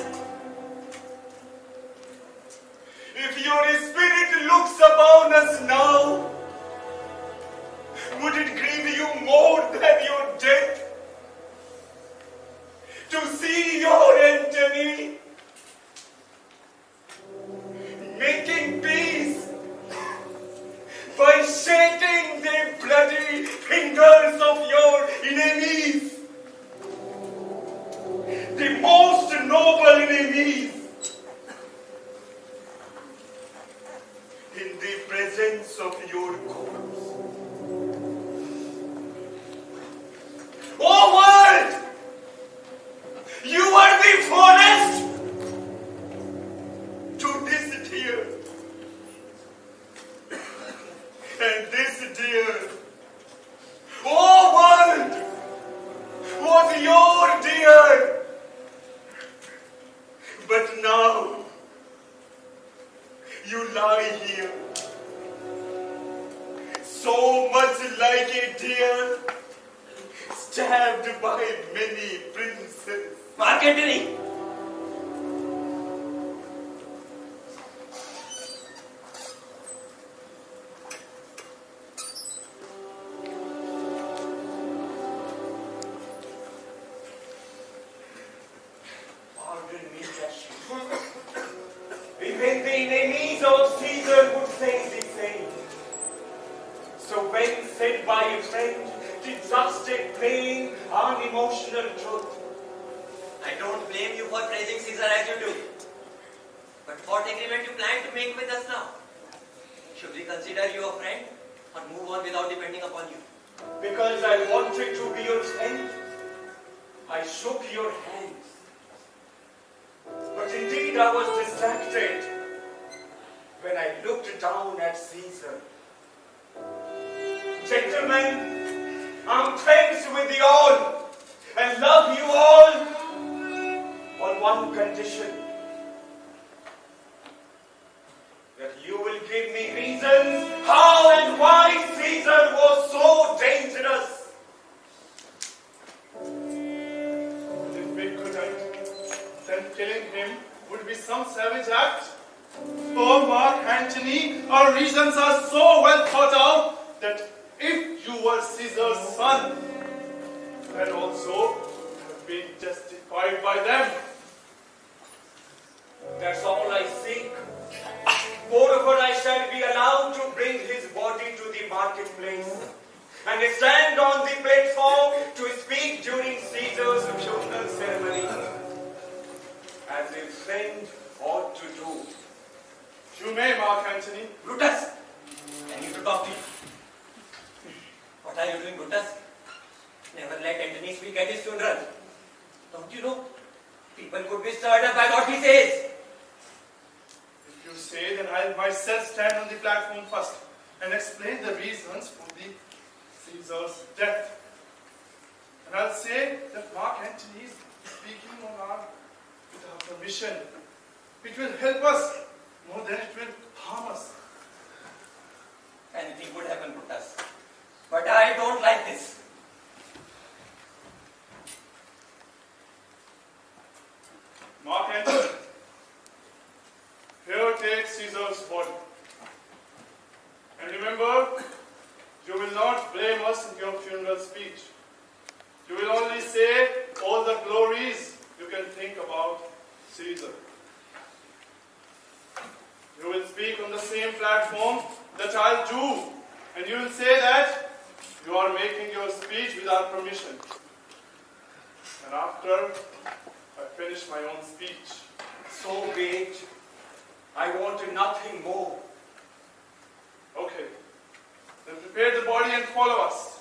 If your spirit looks upon us now, would it grieve you more than your death? To see your Antony making peace by shaking the bloody fingers of your enemies, the most noble enemies, in the presence of your corpse. Oh world! You are the forest to this deer. And this deer, oh world, was your deer. But now, you lie here, so much like a deer, stabbed by many princes. Mark Antony! Pardon me, Ashraf. Even the enemies of Caesar would say the same. So when said by a friend the trusted, plain, unemotional truth, I don't blame you for praising Caesar as you do. But what agreement you plan to make with us now? Should we consider you a friend or move on without depending upon you? because I wanted to be your friend, I shook your hands. But indeed I was distracted when I looked down at Caesar. Gentlemen, I'm friends with you all and love you all on one condition. That you will give me reasons how and why Caesar was so dangerous. If we couldn't, then killing him would be some savage act. Oh, Mark Antony, our reasons are so well thought out that if you were Caesar's son, that also have been justified by them. That's all I seek. Moreover, I shall be allowed to bring his body to the marketplace and stand on the platform to speak during Caesar's funeral ceremony, as a friend ought to do. You may, Mark Antony. Brutus! I need to talk to you. What are you doing, Brutus? Never let Antony speak at his funeral. Don't you know? People could be stirred up by what he says. If you say, then I'll myself stand on the platform first and explain the reasons for the Caesar's death. And I'll say that Mark Antony is speaking with our permission. It will help us more than it will harm us. Anything could happen, Brutus. But I don't like this. Mark Antony, here take Caesar's body. And remember, you will not blame us in your funeral speech. You will only say all the glories you can think about Caesar. You will speak on the same platform that I'll do, and you will say that you are making your speech without permission. And after I finish my own speech, So be it. I want nothing more Prepare the body and follow us.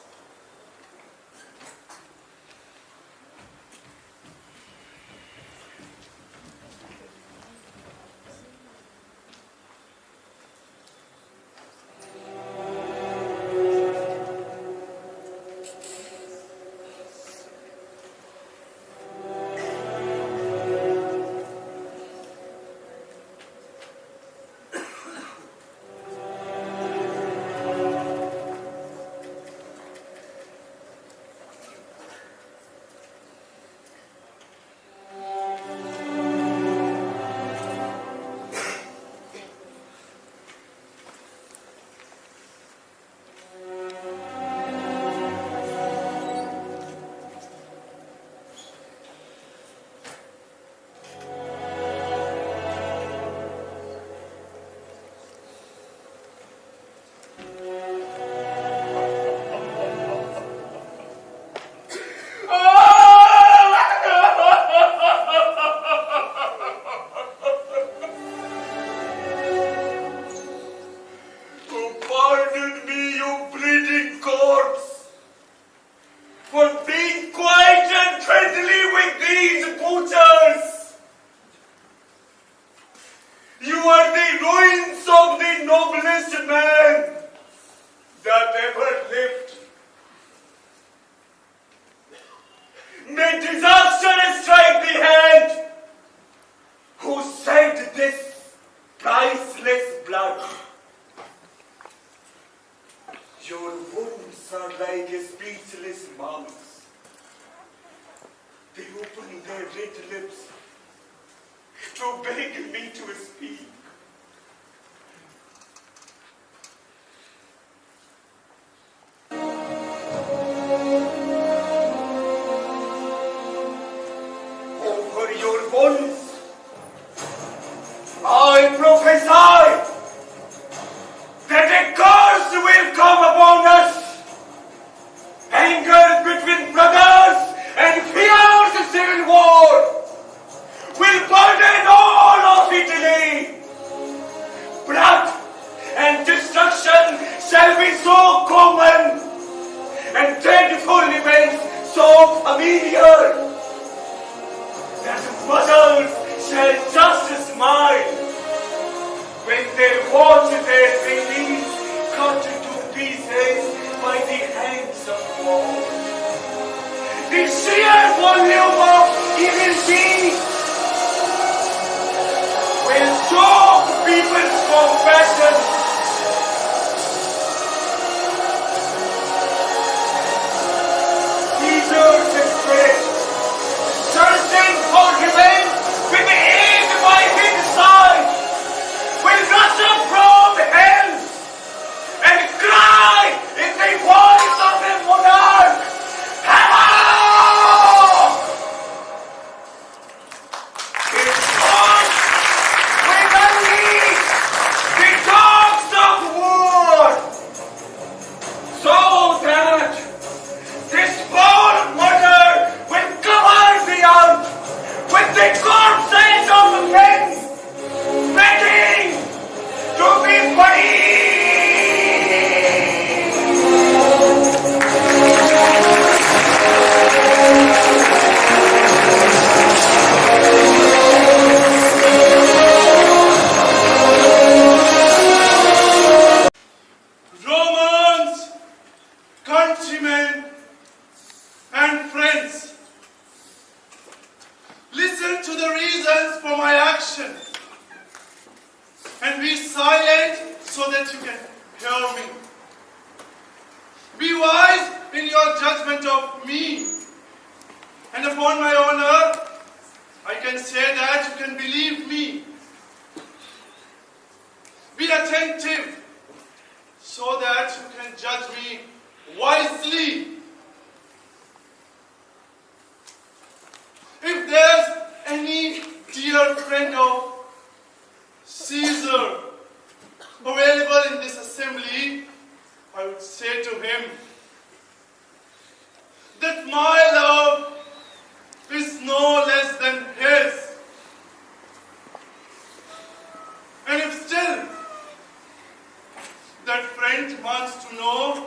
wants to know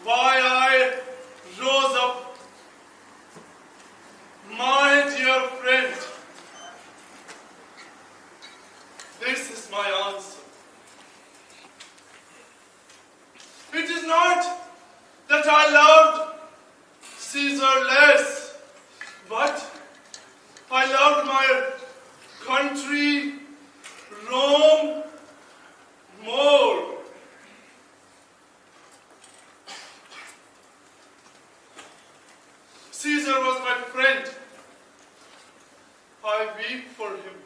why I rose up. My dear friend, this is my answer. It is not that I loved Caesar less, but I loved my country, Rome, more. Caesar was my friend. I weep for him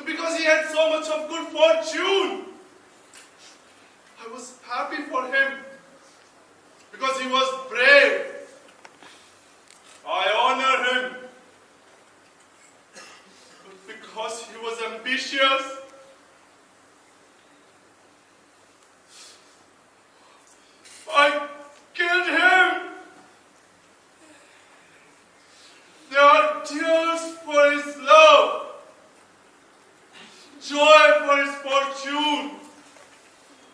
because he had so much of good fortune. I was happy for him because he was brave. I honor him because he was ambitious. I killed him. There are tears for his love, joy for his fortune,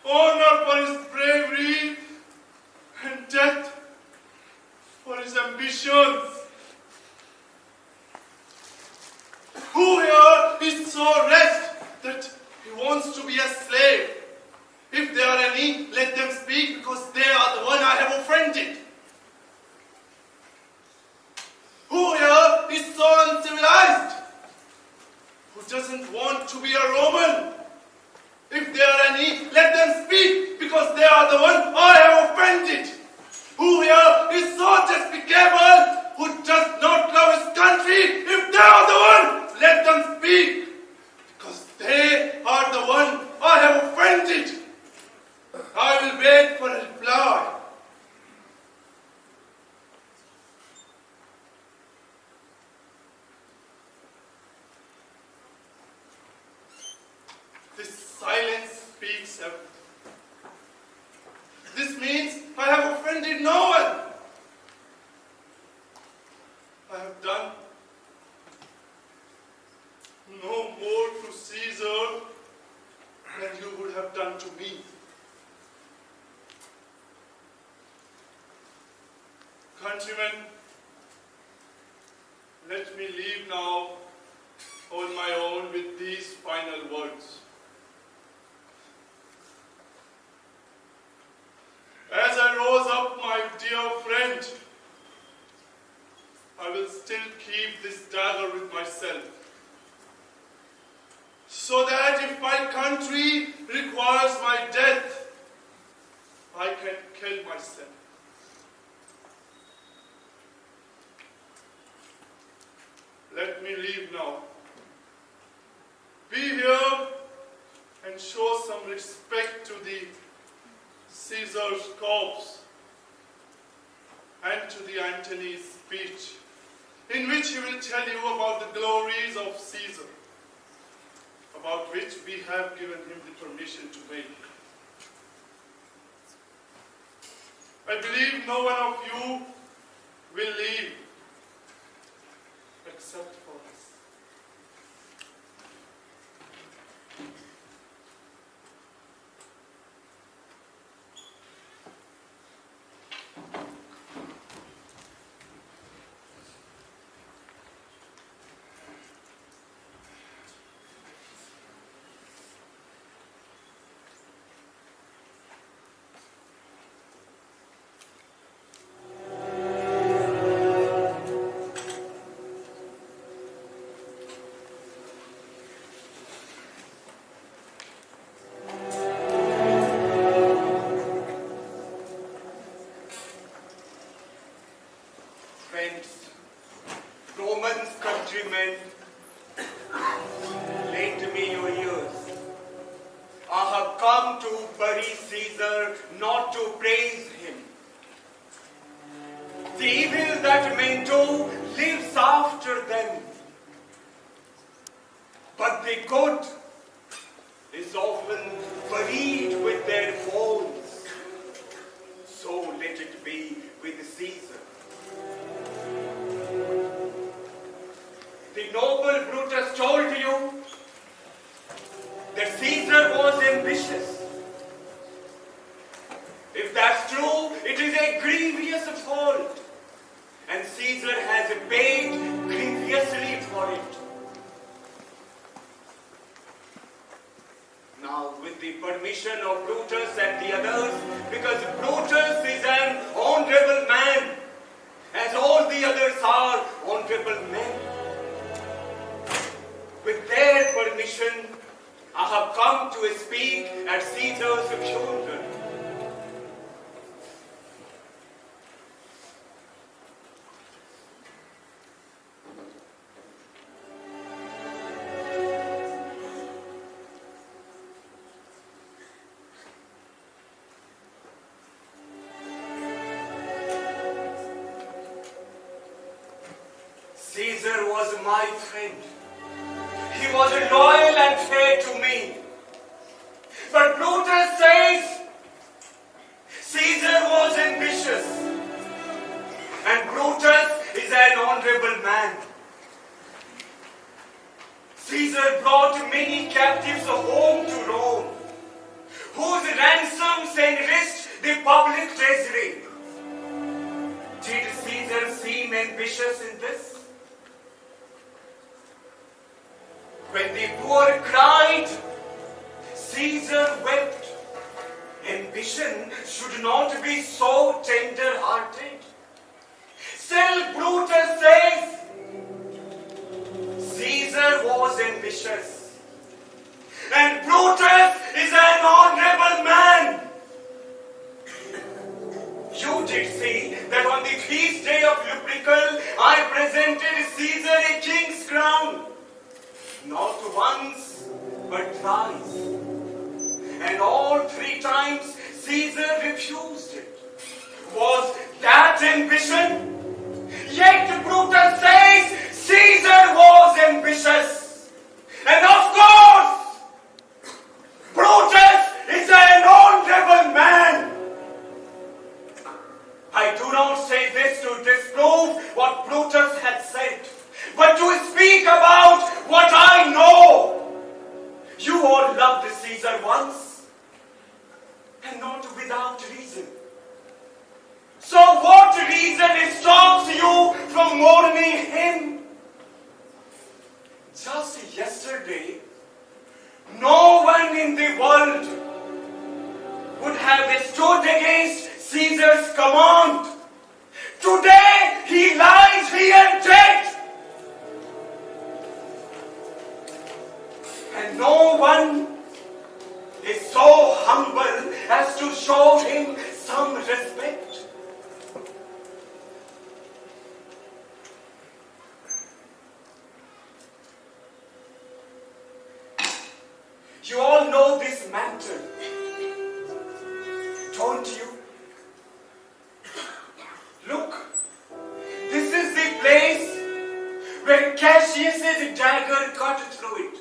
honor for his bravery, and death for his ambitions. Who here is so wretched that he wants to be a slave? If there are any, let them speak, because they are the one I have offended. Who here is so uncivilized? Who doesn't want to be a Roman? If there are any, let them speak, because they are the one I have offended. Who here is so despicable, who does not love his country? If they are the one, let them speak, because they are the one I have offended. I will wait for a reply. This silence speaks everything. This means I have offended no one. I have done no more to Caesar than you would have done to me. Countrymen, let me leave now on my own with these final words. As I rose up, my dear friend, I will still keep this dagger with myself, so that if my country requires my death, I can kill myself. Let me leave now. Be here and show some respect to the Caesar's corpse and to the Antony's speech, in which he will tell you about the glories of Caesar, about which we have given him the permission to make. I believe no one of you will leave except for us. The noble Brutus told you that Caesar was ambitious. That's true, it is a grievous fault. And Caesar has paid grievously for it. Now, with the permission of Brutus and the others, because Brutus is an honorable man, as all the others are honorable men. With their permission, I have come to speak at Caesar's funeral. Caesar was my friend. He was loyal and fair to me. But Brutus says Caesar was ambitious. And Brutus is an honorable man. Caesar brought many captives home to Rome, whose ransoms enriched the public treasury. Did Caesar seem ambitious in this? When the poor cried, Caesar wept. Ambition should not be so tender-hearted. Still, Brutus says, Caesar was ambitious. And Brutus is an honorable man. You did see that on the feast day of Lupercal, I presented Caesar a king's crown. Not once, but thrice. And all 3 times Caesar refused it. Was that ambition? Yet Brutus says Caesar was ambitious. And of course, Brutus is an honorable man. I do not say this to disprove what Brutus had said, but to speak about what I know. You all loved Caesar once, and not without reason. So what reason stops you from mourning him? Just yesterday, no one in the world would have stood against Caesar's command. Today, he lies here dead. And no one is so humble as to show him some respect. You all know this matter, don't you? Look, this is the place where Cassius's dagger cut through it.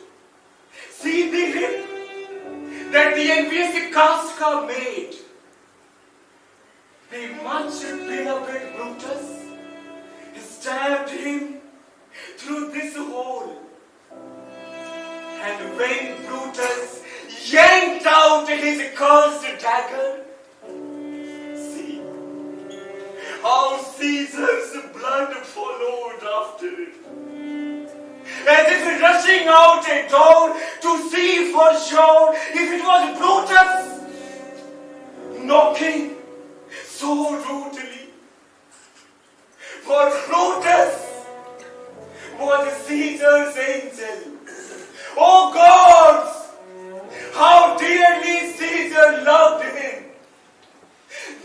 See the rip that the envious Casca made. The much beloved Brutus stabbed him through this hole. And when Brutus yanked out his cursed dagger, see how Caesar's blood followed after it. As if rushing out a door to see for sure if it was Brutus knocking so rudely. For Brutus was Caesar's angel. Oh gods, how dearly Caesar loved him.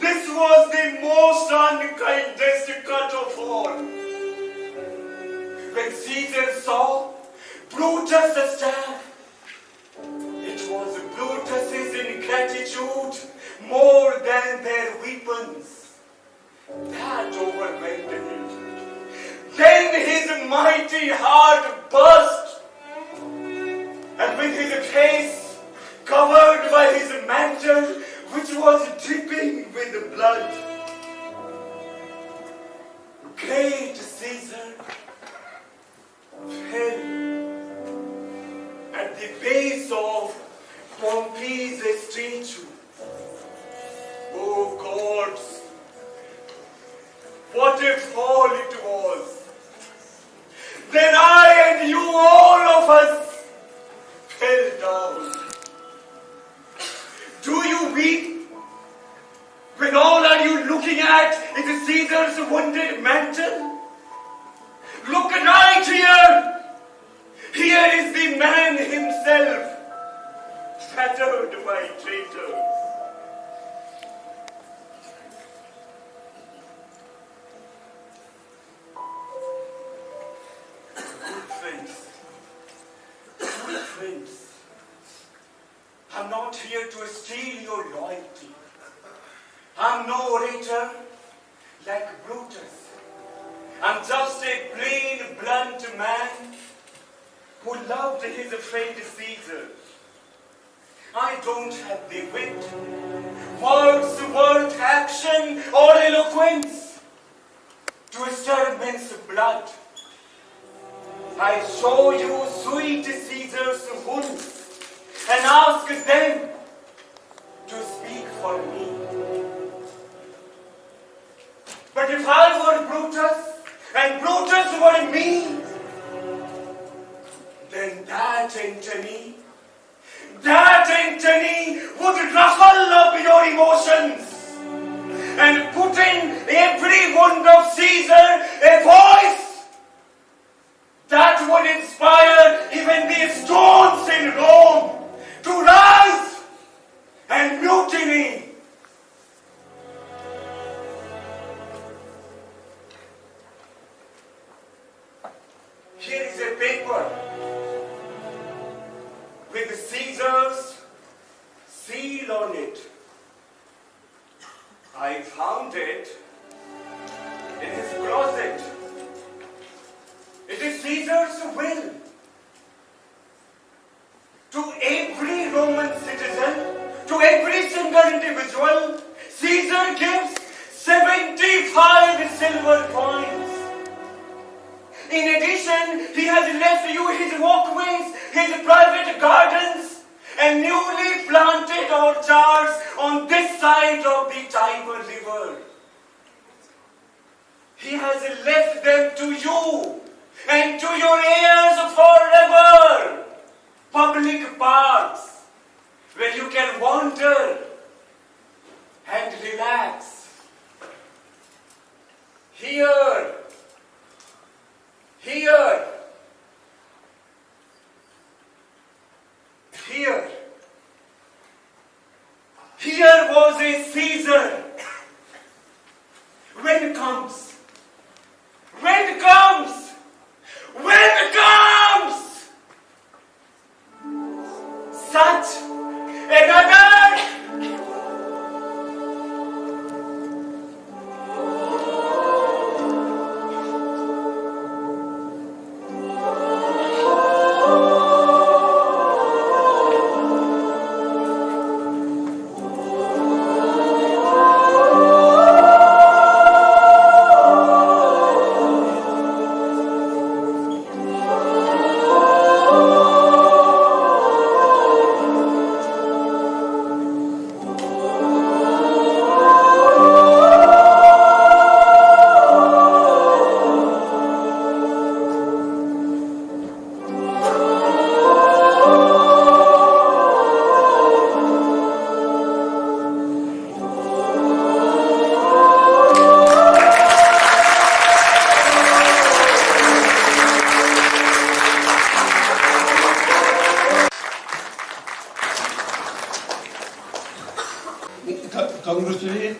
This was the most unkindest cut of all. When Caesar saw Brutus' staff, it was Brutus' ingratitude more than their weapons that overwhelmed him. Then his mighty heart burst, and with his face covered by his mantle, which was dripping with blood, great Caesar fell at the base of Pompey's statue. Oh God! Caesar's wounded mantle? Look right here! Here is the man himself, battered by traitors. Good friends, I'm not here to steal your loyalty. I'm no orator like Brutus. I'm just a plain, blunt man who loved his friend Caesar. I don't have the wit, words worth action, or eloquence to stir men's blood. I show you sweet Caesar's wounds and ask them to speak for me. But if I were Brutus and Brutus were me, then that Antony would ruffle up your emotions and put in every wound of Caesar a voice that would inspire even the stones in Rome to rise and mutiny. Here is a paper with Caesar's seal on it. I found it in his closet. It is Caesar's will. To every Roman citizen, to every single individual, Caesar gives 75 silver coins. In addition, he has left you his walkways, his private gardens, and newly planted orchards on this side of the Tiber River. He has left them to you and to your heirs forever. Public parks where you can wander and relax. Here was a Caesar. When comes such another. Congratulate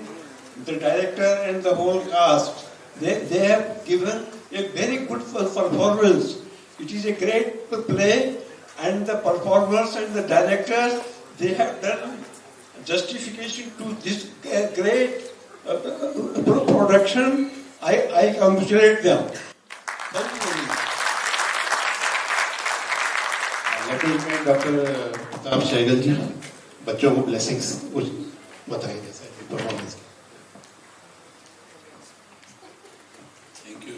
the director and the whole cast. They have given a very good performance. It is a great play, and the performers and the directors, they have done justification to this great production. I congratulate them. Thank you very much. Letter में doctor Pratap Sehgal ji बच्चों को blessings कुछ बताएंगे sir performance. Thank you.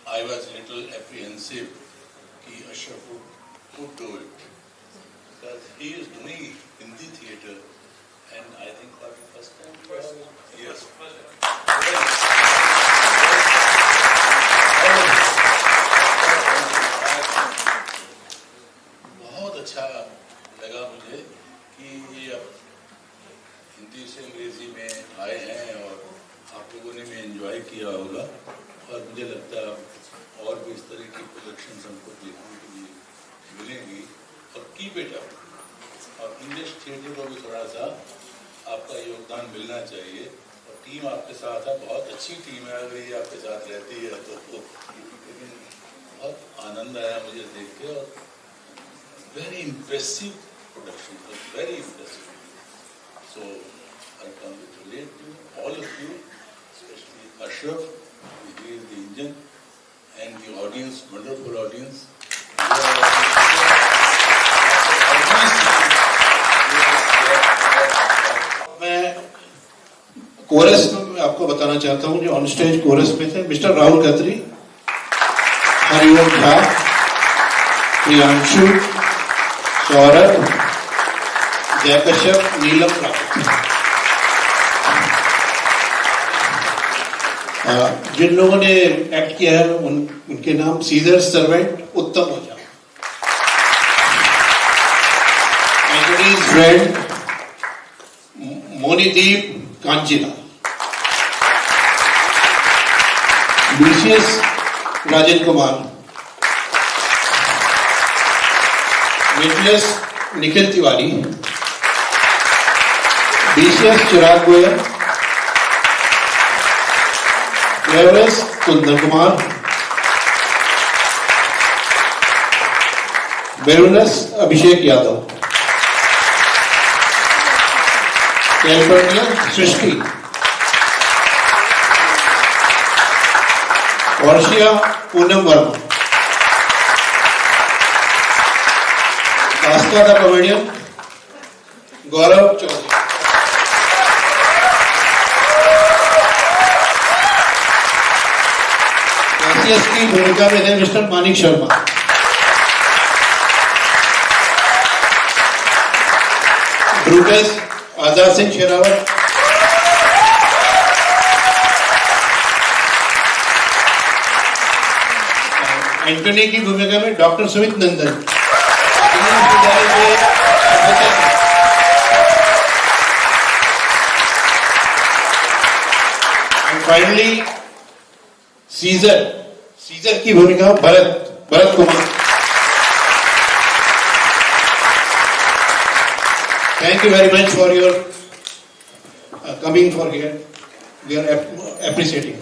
I was a little apprehensive कि Ashraf would do it because he is doing Hindi theatre and I think for the first time. Yes. बहुत अच्छा लगा मुझे कि ये अब हिंदी से अंग्रेजी में आए हैं और आप लोगों ने भी एंजॉय किया होगा और मुझे लगता है और भी इस तरह की प्रोडक्शंस हमको देखने के लिए मिलेंगी और कीप इट अप। और इंग्लिश थिएटर को भी थोड़ा सा आपका योगदान मिलना चाहिए और टीम आपके साथ है, बहुत अच्छी टीम है, अगर ये आपके साथ रहती है तो लेकिन बहुत आनंद आया मुझे देख के और very impressive production, very impressive. So I congratulate you, all of you, especially Ashraf, he is the engine, and the audience, wonderful audience. मैं कोरस में आपको बताना चाहता हूं, जो ऑन स्टेज कोरस में थे मिस्टर राहुल खत्री, हरिओम झा, प्रियांशु, सौरभ, जयकश्यप, नीलम रावत। जिन लोगों ने एक्ट किया है उनके नाम Caesar servant Uttam Ojha, Antony's friend Monideep Kanchila, Lucius Rajan Kumar, निखिलस निखिल तिवारी, बीसीएस चिराग गोयल, फ्लेवरस कुंदन कुमार, बेरुनस अभिषेक यादव, कैलिफोर्निया सृष्टि, वर्षिया Poonam Verma, Casca the comedian Gaurav Chaudhary. की भूमिका में थे mister Manik Sharma, Brutus Azad Singh Sherawat, Antony की भूमिका में doctor Sumit Nandan, and finally Caesar की भूमिका Bharat Kumar. Thank you very much for your coming for here. We are appreciating.